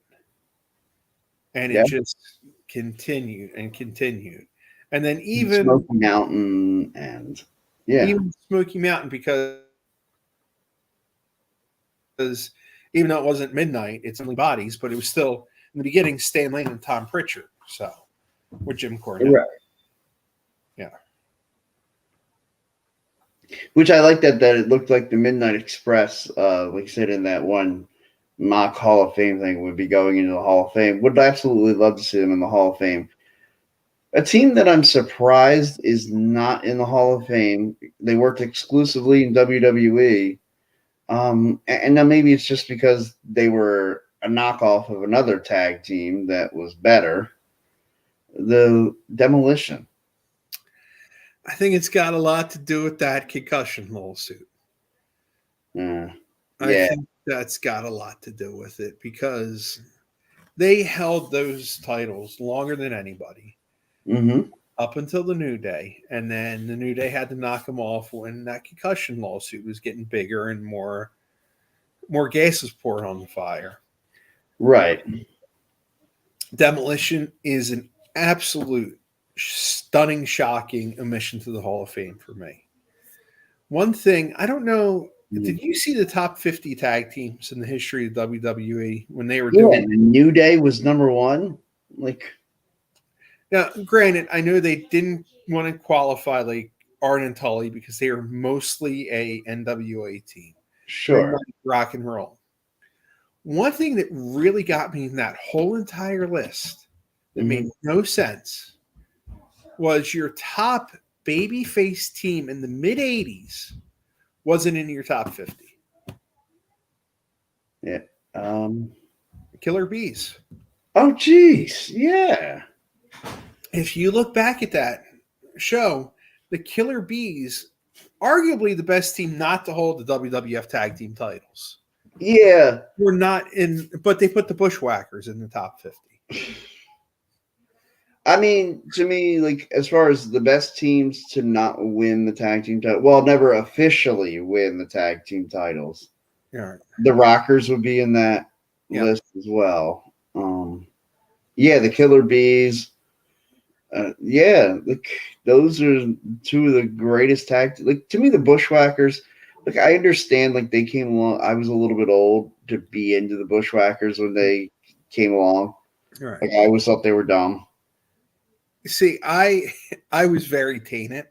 [SPEAKER 2] and it just continued and continued. And then even
[SPEAKER 1] Smoky Mountain and
[SPEAKER 2] even Smoky Mountain, because even though it wasn't Midnight, it's only bodies, but it was still in the beginning Stan Lane and Tom Pritchard. So with Jim Cornette.
[SPEAKER 1] Right.
[SPEAKER 2] Yeah.
[SPEAKER 1] Which I like that it looked like the Midnight Express, like you said in that one mock Hall of Fame thing, would be going into the Hall of Fame. Would absolutely love to see them in the Hall of Fame. A team that I'm surprised is not in the Hall of Fame. They worked exclusively in WWE. And now maybe it's just because they were a knockoff of another tag team that was better. The Demolition.
[SPEAKER 2] I think it's got a lot to do with that concussion lawsuit.
[SPEAKER 1] Yeah.
[SPEAKER 2] I think that's got a lot to do with it, because they held those titles longer than anybody up until the New Day. And then the New Day had to knock them off when that concussion lawsuit was getting bigger and more gas was poured on the fire.
[SPEAKER 1] Right.
[SPEAKER 2] Demolition is an absolute stunning, shocking omission to the Hall of Fame for me. One thing, I don't know, did you see the top 50 tag teams in the history of WWE when they were doing
[SPEAKER 1] the New Day was number one?
[SPEAKER 2] Now, granted, I know they didn't want to qualify like Arn and Tully because they were mostly a NWA team.
[SPEAKER 1] Sure.
[SPEAKER 2] Rock and roll. One thing that really got me in that whole entire list that made no sense was your top babyface team in the mid-'80s wasn't in your top 50.
[SPEAKER 1] Yeah.
[SPEAKER 2] Killer Bees.
[SPEAKER 1] Oh, geez. Yeah.
[SPEAKER 2] If you look back at that show, the Killer Bees, arguably the best team not to hold the WWF tag team titles.
[SPEAKER 1] Yeah.
[SPEAKER 2] We're not in, but they put the Bushwhackers in the top 50.
[SPEAKER 1] I mean, to me, like, as far as the best teams to not win the tag team title, well, never officially win the tag team titles.
[SPEAKER 2] Yeah.
[SPEAKER 1] The Rockers would be in that list as well. The Killer Bees. Those are two of the greatest tag. Like, to me, the Bushwhackers. Like, I understand, like, they came along. I was a little bit old to be into the Bushwhackers when they came along.
[SPEAKER 2] Right.
[SPEAKER 1] Like, I always thought they were dumb.
[SPEAKER 2] See, I was very tainted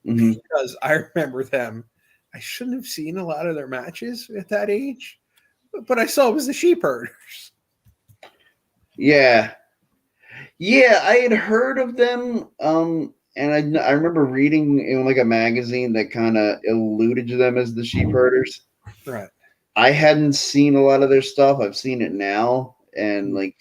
[SPEAKER 2] because I remember them. I shouldn't have seen a lot of their matches at that age, but I saw it was the Sheep Herders.
[SPEAKER 1] Yeah. Yeah, I had heard of them, and I remember reading in like a magazine that kind of alluded to them as the sheep herders.
[SPEAKER 2] Right.
[SPEAKER 1] I hadn't seen a lot of their stuff. I've seen it now, and like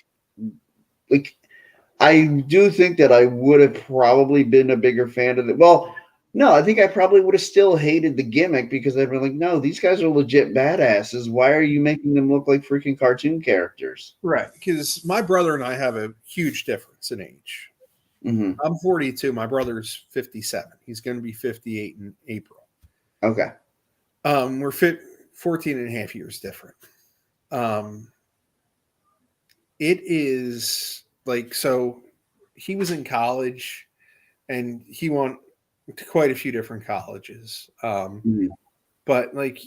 [SPEAKER 1] I do think that I would have probably been a bigger fan of it. Well, no, I think I probably would have still hated the gimmick because I'd been like, no, these guys are legit badasses. Why are you making them look like freaking cartoon characters?
[SPEAKER 2] Right. Because my brother and I have a huge difference in age.
[SPEAKER 1] Mm-hmm.
[SPEAKER 2] I'm 42. My brother's 57. He's going to be 58 in April.
[SPEAKER 1] Okay.
[SPEAKER 2] We're 14 and a half years different. It is like, so he was in college and he went to quite a few different colleges. But like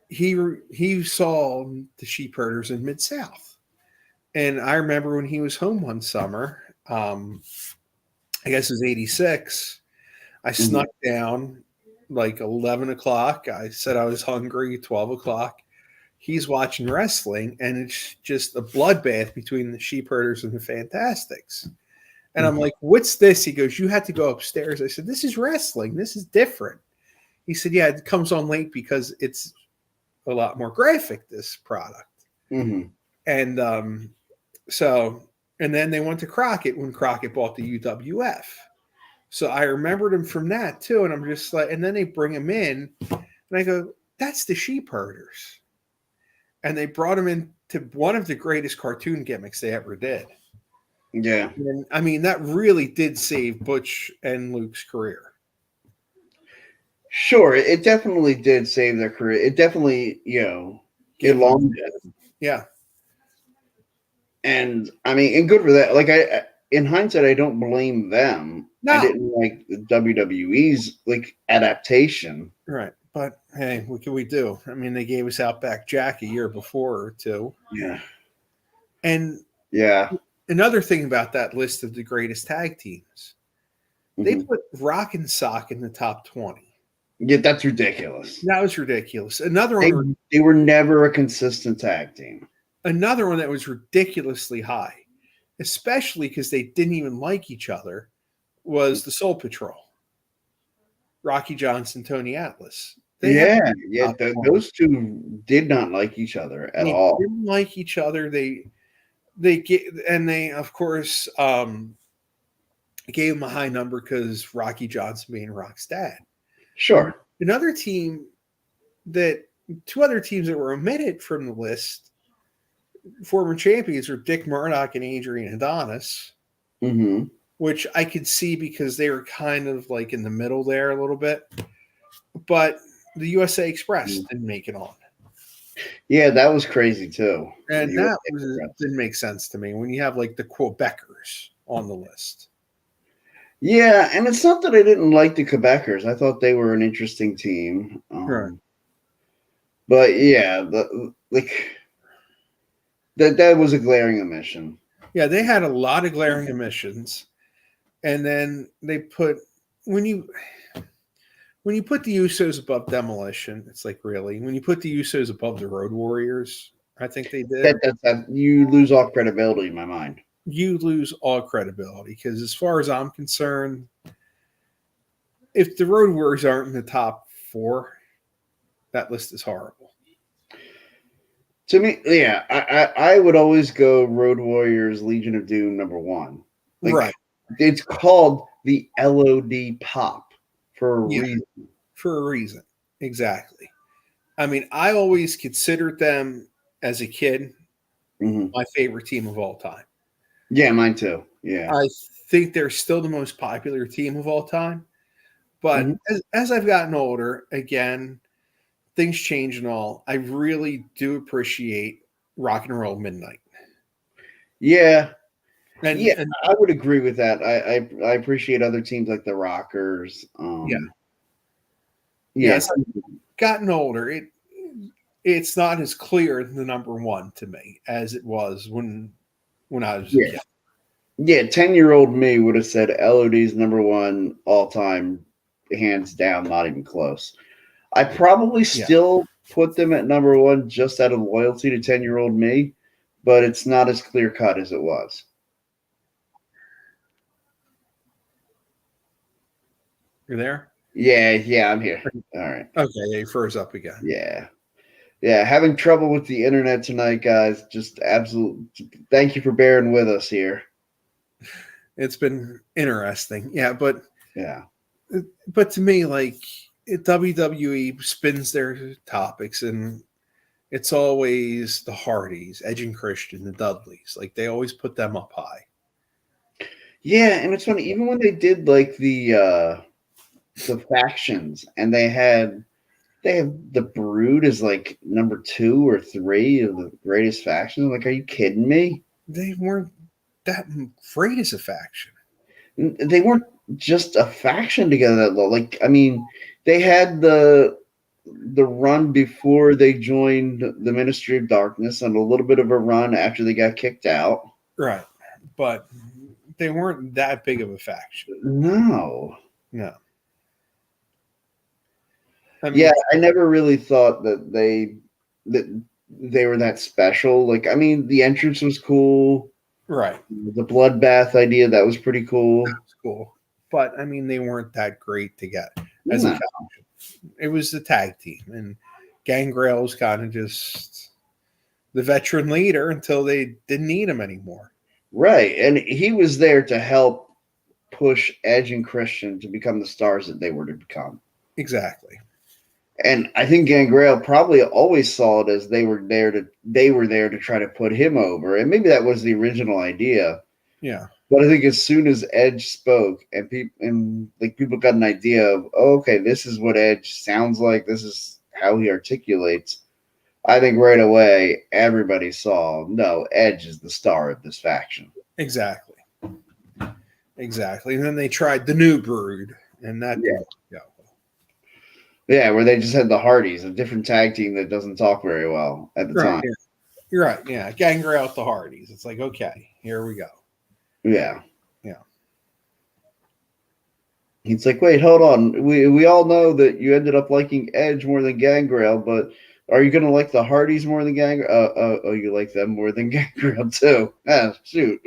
[SPEAKER 2] he saw the sheep herders in Mid-South. And I remember when he was home one summer, I guess it was 86. I snuck down like 11 o'clock. I said I was hungry, 12 o'clock. He's watching wrestling, and it's just a bloodbath between the sheep herders and the Fantastics. And I'm like, what's this? He goes, you had to go upstairs. I said, this is wrestling. This is different. He said, yeah, it comes on late because it's a lot more graphic, this product.
[SPEAKER 1] Mm-hmm.
[SPEAKER 2] And and then they went to Crockett when Crockett bought the UWF. So I remembered him from that too. And I'm just like, and then they bring him in and I go, that's the sheep herders. And they brought him into one of the greatest cartoon gimmicks they ever did.
[SPEAKER 1] Yeah.
[SPEAKER 2] And I mean, that really did save Butch and Luke's career.
[SPEAKER 1] Sure. It definitely did save their career. It definitely, elongated.
[SPEAKER 2] Yeah.
[SPEAKER 1] And I mean, and good for that. Like in hindsight, I don't blame them.
[SPEAKER 2] No.
[SPEAKER 1] I didn't like the WWE's like adaptation.
[SPEAKER 2] Right. But hey, what can we do? I mean, they gave us Outback Jack a year before or two.
[SPEAKER 1] Yeah.
[SPEAKER 2] And
[SPEAKER 1] yeah.
[SPEAKER 2] Another thing about that list of the greatest tag teams, they put Rock and Sock in the top 20.
[SPEAKER 1] Yeah, that's ridiculous.
[SPEAKER 2] That was ridiculous. Another one.
[SPEAKER 1] They were never a consistent tag team.
[SPEAKER 2] Another one that was ridiculously high, especially because they didn't even like each other, was the Soul Patrol. Rocky Johnson, Tony Atlas.
[SPEAKER 1] Those two did not like each other at all.
[SPEAKER 2] They didn't like each other. They of course gave him a high number because Rocky Johnson being Rock's dad.
[SPEAKER 1] Sure.
[SPEAKER 2] Two other teams that were omitted from the list, former champions, were Dick Murdoch and Adrian Adonis.
[SPEAKER 1] Mm-hmm.
[SPEAKER 2] Which I could see because they were kind of like in the middle there a little bit. But the USA Express didn't make it on.
[SPEAKER 1] Yeah, that was crazy too.
[SPEAKER 2] And didn't make sense to me when you have like the Quebecers on the list.
[SPEAKER 1] Yeah, and it's not that I didn't like the Quebecers. I thought they were an interesting team.
[SPEAKER 2] Right.
[SPEAKER 1] But yeah, that was a glaring omission.
[SPEAKER 2] Yeah, they had a lot of glaring omissions. And then they put when you put the Usos above Demolition, it's like, really? When you put the Usos above the Road Warriors, I think they did.
[SPEAKER 1] You lose all credibility in my mind.
[SPEAKER 2] You lose all credibility because, as far as I'm concerned, if the Road Warriors aren't in the top 4, that list is horrible.
[SPEAKER 1] To me, yeah, I would always go Road Warriors, Legion of Doom, number 1.
[SPEAKER 2] Right.
[SPEAKER 1] It's called the LOD Pop for a reason.
[SPEAKER 2] For a reason. Exactly. I mean, I always considered them as a kid my favorite team of all time.
[SPEAKER 1] Yeah, mine too. Yeah.
[SPEAKER 2] I think they're still the most popular team of all time. But as I've gotten older, again, things change and all. I really do appreciate Rock and Roll Midnight.
[SPEAKER 1] Yeah.
[SPEAKER 2] And
[SPEAKER 1] I would agree with that. I appreciate other teams like the Rockers.
[SPEAKER 2] As I've gotten older, it's not as clear the number 1 to me as it was when I was a kid.
[SPEAKER 1] Yeah, 10-year-old me would have said LOD's number 1 all time, hands down, not even close. I probably still put them at number 1 just out of loyalty to 10-year-old me, but it's not as clear cut as it was.
[SPEAKER 2] You're there?
[SPEAKER 1] Yeah, I'm here. All right.
[SPEAKER 2] Okay, yeah, you froze up again.
[SPEAKER 1] Yeah, having trouble with the internet tonight, guys. Just absolute. Thank you for bearing with us here.
[SPEAKER 2] It's been interesting. Yeah, but to me, like WWE spins their topics, and it's always the Hardys, Edge and Christian, the Dudleys. Like they always put them up high.
[SPEAKER 1] Yeah, and it's funny, even when they did like the factions, and they have the Brood as like number 2 or 3 of the greatest factions. I'm like, are you kidding me?
[SPEAKER 2] They weren't that great as a faction.
[SPEAKER 1] They weren't just a faction together that low. Like, I mean, they had the run before they joined the Ministry of Darkness, and a little bit of a run after they got kicked out.
[SPEAKER 2] Right, but they weren't that big of a faction.
[SPEAKER 1] No.
[SPEAKER 2] I mean,
[SPEAKER 1] Yeah, I never really thought that they were that special. Like, I mean, the entrance was cool.
[SPEAKER 2] Right.
[SPEAKER 1] The bloodbath idea, that was pretty cool.
[SPEAKER 2] That was cool. But, I mean, they weren't that great to get as a faction. It was the tag team. And Gangrel was kind of just the veteran leader until they didn't need him anymore.
[SPEAKER 1] Right. And he was there to help push Edge and Christian to become the stars that they were to become.
[SPEAKER 2] Exactly.
[SPEAKER 1] And I think Gangrel probably always saw it as they were there to try to put him over. And maybe that was the original idea.
[SPEAKER 2] Yeah.
[SPEAKER 1] But I think as soon as Edge spoke and people got an idea of, oh, okay, this is what Edge sounds like, this is how he articulates, I think right away everybody saw, no, Edge is the star of this faction.
[SPEAKER 2] Exactly. And then they tried the New Brood, and that didn't go.
[SPEAKER 1] Yeah, where they just had the Hardys, a different tag team that doesn't talk very well at the time.
[SPEAKER 2] Yeah. You're right. Yeah, Gangrel with the Hardys. It's like, okay, here we go.
[SPEAKER 1] Yeah.
[SPEAKER 2] Yeah.
[SPEAKER 1] He's like, wait, hold on. We all know that you ended up liking Edge more than Gangrel, but are you going to like the Hardys more than Gangrel? Oh, you like them more than Gangrel too. Ah, shoot.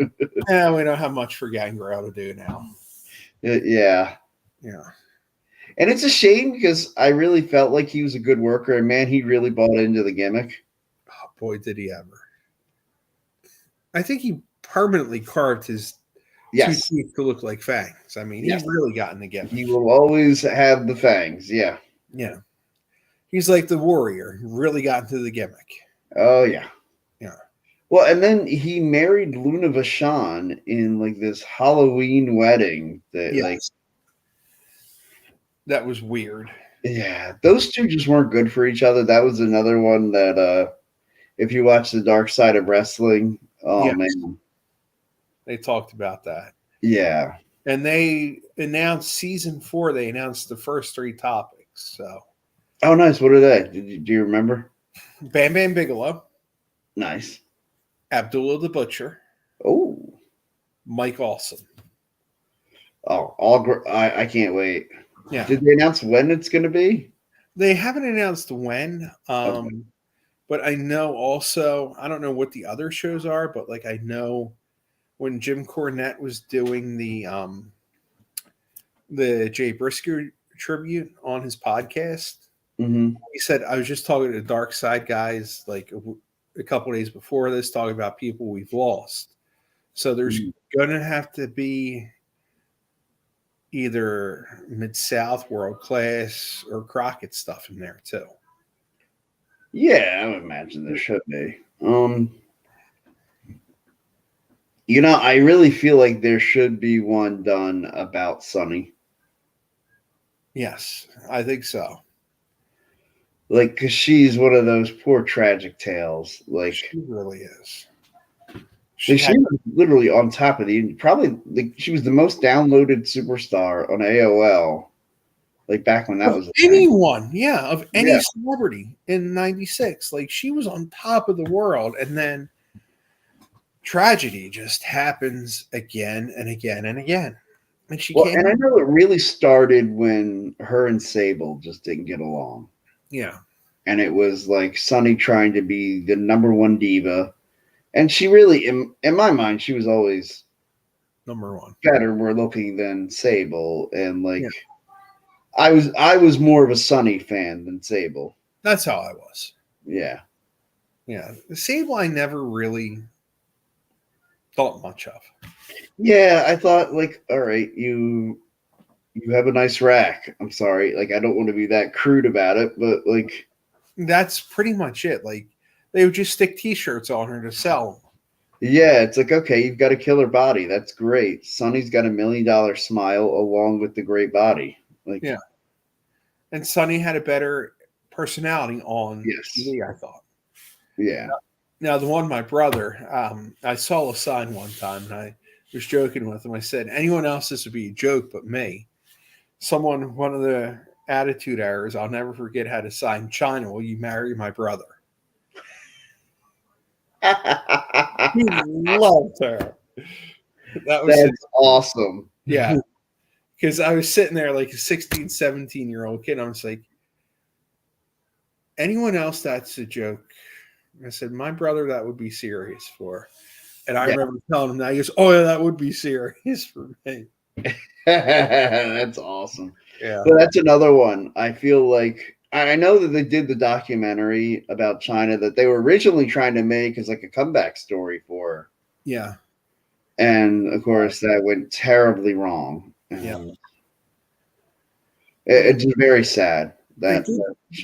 [SPEAKER 2] Yeah, we don't have much for Gangrel to do now.
[SPEAKER 1] Yeah. And it's a shame because I really felt like he was a good worker, and man, he really bought into the gimmick.
[SPEAKER 2] Oh, boy, did he ever. I think he permanently carved his two teeth to look like fangs. I mean, he's really gotten the gimmick.
[SPEAKER 1] He will always have the fangs, yeah.
[SPEAKER 2] Yeah. He's like the warrior. He really got into the gimmick.
[SPEAKER 1] Oh, yeah.
[SPEAKER 2] Yeah.
[SPEAKER 1] Well, and then he married Luna Vachon in like this Halloween wedding
[SPEAKER 2] that was weird.
[SPEAKER 1] Yeah, those two just weren't good for each other. That was another one that if you watch the Dark Side of Wrestling, man.
[SPEAKER 2] They talked about that.
[SPEAKER 1] Yeah.
[SPEAKER 2] And they announced season 4, they announced the first 3 topics. So
[SPEAKER 1] oh, nice. What are they? Do you remember?
[SPEAKER 2] Bam Bam Bigelow.
[SPEAKER 1] Nice.
[SPEAKER 2] Abdullah the Butcher.
[SPEAKER 1] Oh.
[SPEAKER 2] Mike Awesome.
[SPEAKER 1] Oh, I can't wait.
[SPEAKER 2] Yeah.
[SPEAKER 1] Did they announce when it's going to be?
[SPEAKER 2] They haven't announced when. But I know also, I don't know what the other shows are, but like I know when Jim Cornette was doing the Jay Briscoe tribute on his podcast, he said, I was just talking to the Dark Side guys like a couple days before this, talking about people we've lost. So there's going to have to be either Mid-South, World Class, or Crockett stuff in there too.
[SPEAKER 1] Yeah, I would imagine there should be. I really feel like there should be one done about Sunny.
[SPEAKER 2] Yes, I think so.
[SPEAKER 1] Like, because she's one of those poor tragic tales. Like,
[SPEAKER 2] she really is.
[SPEAKER 1] She was literally on top of she was the most downloaded superstar on AOL. Like back when that was
[SPEAKER 2] anyone, of any celebrity in '96. Like she was on top of the world, and then tragedy just happens again and again and again. And
[SPEAKER 1] and I know it really started when her and Sable just didn't get along.
[SPEAKER 2] Yeah.
[SPEAKER 1] And it was like Sunny trying to be the number one diva, And she really, in my mind, she was always
[SPEAKER 2] Number one.
[SPEAKER 1] better, more looking than Sable. And like,
[SPEAKER 2] Yeah.
[SPEAKER 1] I was more of a Sunny fan than Sable.
[SPEAKER 2] That's how I was.
[SPEAKER 1] Yeah.
[SPEAKER 2] Yeah. The Sable I never really thought much of.
[SPEAKER 1] Yeah, I thought like, all right, you have a nice rack. I'm sorry, like I don't want to be that crude about it, but like
[SPEAKER 2] That's pretty much it. Like they would just stick T-shirts on her to sell.
[SPEAKER 1] yeah, it's like okay, you've got a killer body. That's great. Sunny's got $1 million smile along with the great body. Like
[SPEAKER 2] Yeah. And Sunny had a better personality on
[SPEAKER 1] Yes.
[SPEAKER 2] TV, I thought.
[SPEAKER 1] Yeah.
[SPEAKER 2] Now, the one, my brother, I saw a sign one time and I was joking with him. I said, anyone else, this would be a joke, but me. One of the attitude errors, I'll never forget, had a sign, China, will you marry my brother? He loved her. That was
[SPEAKER 1] That's awesome.
[SPEAKER 2] yeah. Because I was sitting there like a 16, 17-year-old kid. I was like, anyone else, that's a joke. I said, my brother, that would be serious for. And I remember telling him that. He goes, oh, yeah, that would be serious for me.
[SPEAKER 1] That's awesome.
[SPEAKER 2] Yeah.
[SPEAKER 1] But that's another one. I feel like I know that they did the documentary about China that they were originally trying to make as like a comeback story for her.
[SPEAKER 2] Yeah.
[SPEAKER 1] And of course, that went terribly wrong.
[SPEAKER 2] Yeah.
[SPEAKER 1] It's very sad that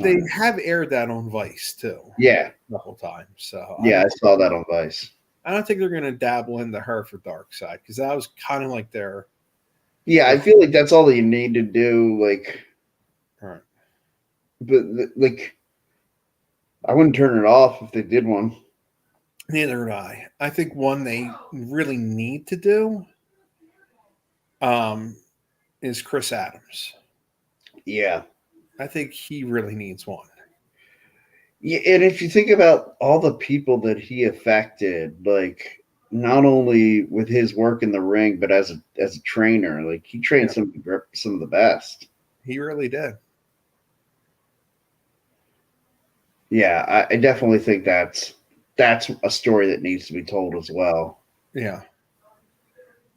[SPEAKER 2] They have aired that on Vice too.
[SPEAKER 1] Yeah.
[SPEAKER 2] The whole time. So
[SPEAKER 1] Yeah, I saw that on Vice.
[SPEAKER 2] I don't think they're going to dabble into her for Dark Side because that was kind of like their.
[SPEAKER 1] Yeah, I feel like that's all you need to do. Like,
[SPEAKER 2] All right.
[SPEAKER 1] but like, I wouldn't turn it off if they did one.
[SPEAKER 2] Neither would I. I think one they really need to do is Chris Adams.
[SPEAKER 1] Yeah.
[SPEAKER 2] I think he really needs one.
[SPEAKER 1] Yeah, and if you think about all the people that he affected, like not only with his work in the ring, but as a trainer, like he trained some of the best.
[SPEAKER 2] He really did.
[SPEAKER 1] Yeah, I definitely think that's a story that needs to be told as well.
[SPEAKER 2] Yeah.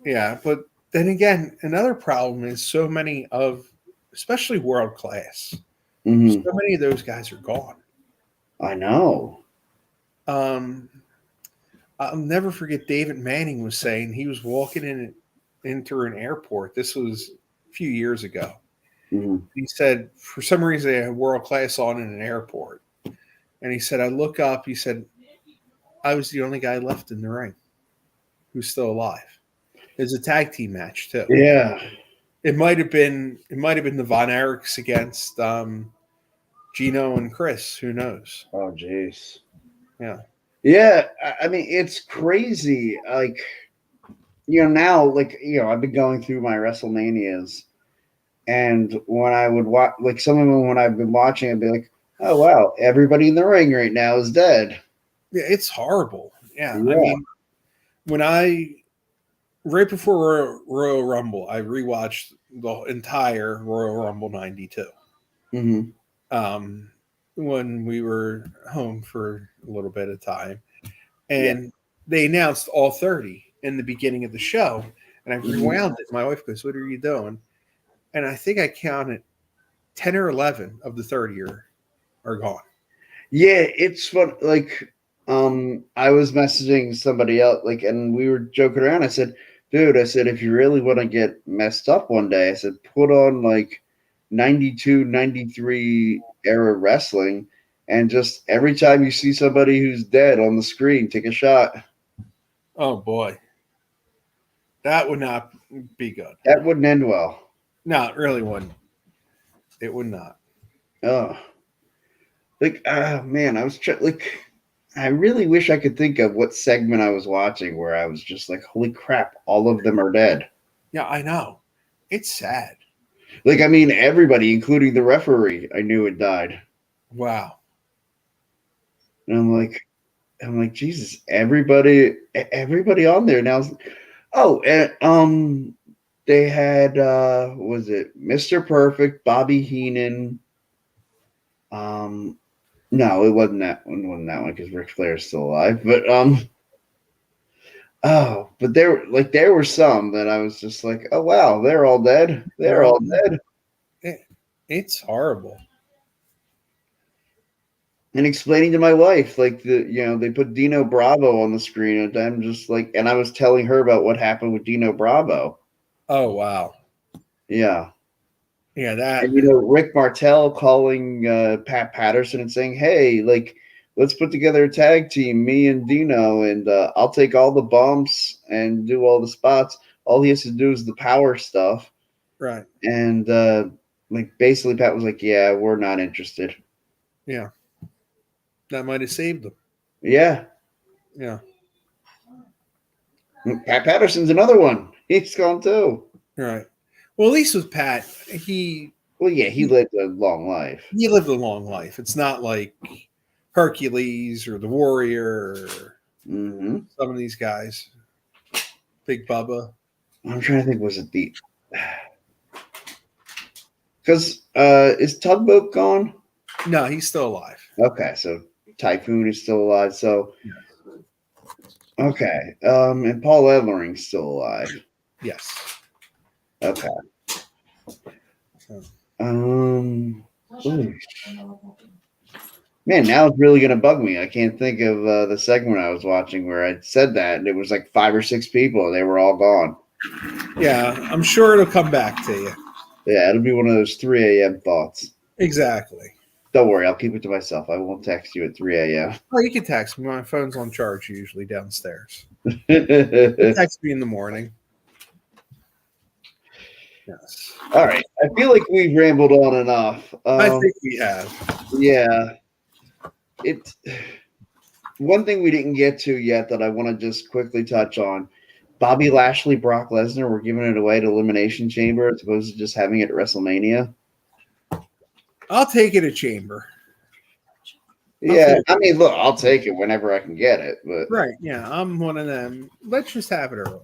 [SPEAKER 2] Yeah, but then again, another problem is so many of, especially world class,
[SPEAKER 1] Mm-hmm.
[SPEAKER 2] so many of those guys are gone.
[SPEAKER 1] I know.
[SPEAKER 2] I'll never forget David Manning was saying he was walking into an airport. This was a few years ago.
[SPEAKER 1] Mm-hmm.
[SPEAKER 2] He said, for some reason, they had world class on in an airport. And he said, I look up, he said, I was the only guy left in the ring who's still alive. It was a tag team match, too.
[SPEAKER 1] Yeah.
[SPEAKER 2] It might have been the Von Erichs against Gino and Chris. Who knows?
[SPEAKER 1] Oh, jeez.
[SPEAKER 2] Yeah.
[SPEAKER 1] Yeah, I mean, it's crazy. Like, now, like, I've been going through my WrestleManias, and when I would watch, like, some of them when I've been watching, I'd be like, oh, wow, everybody in the ring right now is dead.
[SPEAKER 2] Yeah, it's horrible. Yeah. I mean, right before Royal Rumble, I rewatched the entire Royal Rumble 92.
[SPEAKER 1] Mm-hmm.
[SPEAKER 2] When we were home for a little bit of time. And they announced all 30 in the beginning of the show. And I rewound it. My wife goes, what are you doing? And I think I counted 10 or 11 of the 30 are gone.
[SPEAKER 1] Yeah, it's fun. Like, I was messaging somebody else, like, and we were joking around. I said, dude, if you really want to get messed up one day, I said, put on like 92, 93 era wrestling, and just every time you see somebody who's dead on the screen, take a shot.
[SPEAKER 2] Oh boy, that would not be good.
[SPEAKER 1] That wouldn't end well.
[SPEAKER 2] No, it really wouldn't. It would not.
[SPEAKER 1] Oh, like, man, I really wish I could think of what segment I was watching where I was just like, holy crap, all of them are dead.
[SPEAKER 2] Yeah, I know. It's sad.
[SPEAKER 1] Like, I mean, everybody, including the referee, I knew had died.
[SPEAKER 2] Wow.
[SPEAKER 1] And I'm like, Jesus, everybody on there now. Oh, and they had was it Mr. Perfect, Bobby Heenan? No, it wasn't that one. It wasn't that one because Ric Flair's still alive. But Oh, but there were some that I was just like, oh wow, they're all dead. They're all dead.
[SPEAKER 2] It's horrible.
[SPEAKER 1] And explaining to my wife, like they put Dino Bravo on the screen, and I'm just like, and I was telling her about what happened with Dino Bravo.
[SPEAKER 2] Oh wow.
[SPEAKER 1] Yeah.
[SPEAKER 2] Yeah, that.
[SPEAKER 1] And Rick Martel calling Pat Patterson and saying, "Hey, like, let's put together a tag team, me and Dino, and I'll take all the bumps and do all the spots. All he has to do is the power stuff."
[SPEAKER 2] Right.
[SPEAKER 1] And basically, Pat was like, "Yeah, we're not interested."
[SPEAKER 2] Yeah. That might have saved them.
[SPEAKER 1] Yeah.
[SPEAKER 2] Yeah.
[SPEAKER 1] Pat Patterson's another one. He's gone too.
[SPEAKER 2] Right. Well, at least with Pat, he
[SPEAKER 1] lived a long life.
[SPEAKER 2] He lived a long life. It's not like Hercules or the Warrior or some of these guys. Big Bubba.
[SPEAKER 1] I'm trying to think, was it the... Because is Tugboat gone?
[SPEAKER 2] No, he's still alive.
[SPEAKER 1] Okay, so Typhoon is still alive. So, okay. And Paul Ellering's still alive.
[SPEAKER 2] Yes.
[SPEAKER 1] Okay. Man, now it's really gonna bug me. I can't think of the segment I was watching where I said that, and it was like 5 or 6 people, and they were all gone.
[SPEAKER 2] Yeah, I'm sure it'll come back to you.
[SPEAKER 1] Yeah, it'll be one of those 3 a.m. thoughts.
[SPEAKER 2] Exactly.
[SPEAKER 1] Don't worry, I'll keep it to myself. I won't text you at 3 a.m.
[SPEAKER 2] Oh, you can text me. My phone's on charge usually downstairs. Text me in the morning. Yes.
[SPEAKER 1] All right. I feel like we've rambled on enough.
[SPEAKER 2] I think we have.
[SPEAKER 1] Yeah. One thing we didn't get to yet that I want to just quickly touch on. Bobby Lashley, Brock Lesnar, we're giving it away to Elimination Chamber as opposed to just having it at WrestleMania.
[SPEAKER 2] I'll take it at Chamber.
[SPEAKER 1] Yeah, I mean, look, I'll take it whenever I can get it. But
[SPEAKER 2] right, yeah, I'm one of them. Let's just have it early.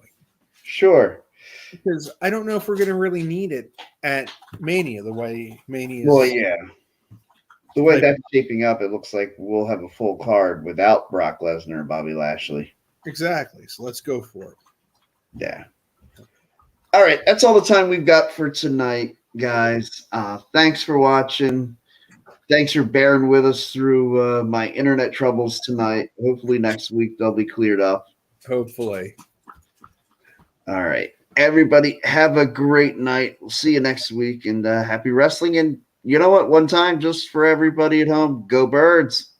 [SPEAKER 1] Sure.
[SPEAKER 2] Because I don't know if we're going to really need it at Mania, the way Mania is.
[SPEAKER 1] Well, yeah. The way that's shaping up, it looks like we'll have a full card without Brock Lesnar and Bobby Lashley.
[SPEAKER 2] Exactly. So let's go for it.
[SPEAKER 1] Yeah. All right. That's all the time we've got for tonight, guys. Thanks for watching. Thanks for bearing with us through my internet troubles tonight. Hopefully next week they'll be cleared up.
[SPEAKER 2] Hopefully.
[SPEAKER 1] All right. Everybody, have a great night. We'll see you next week, and happy wrestling. And you know what? One time, just for everybody at home, go Birds.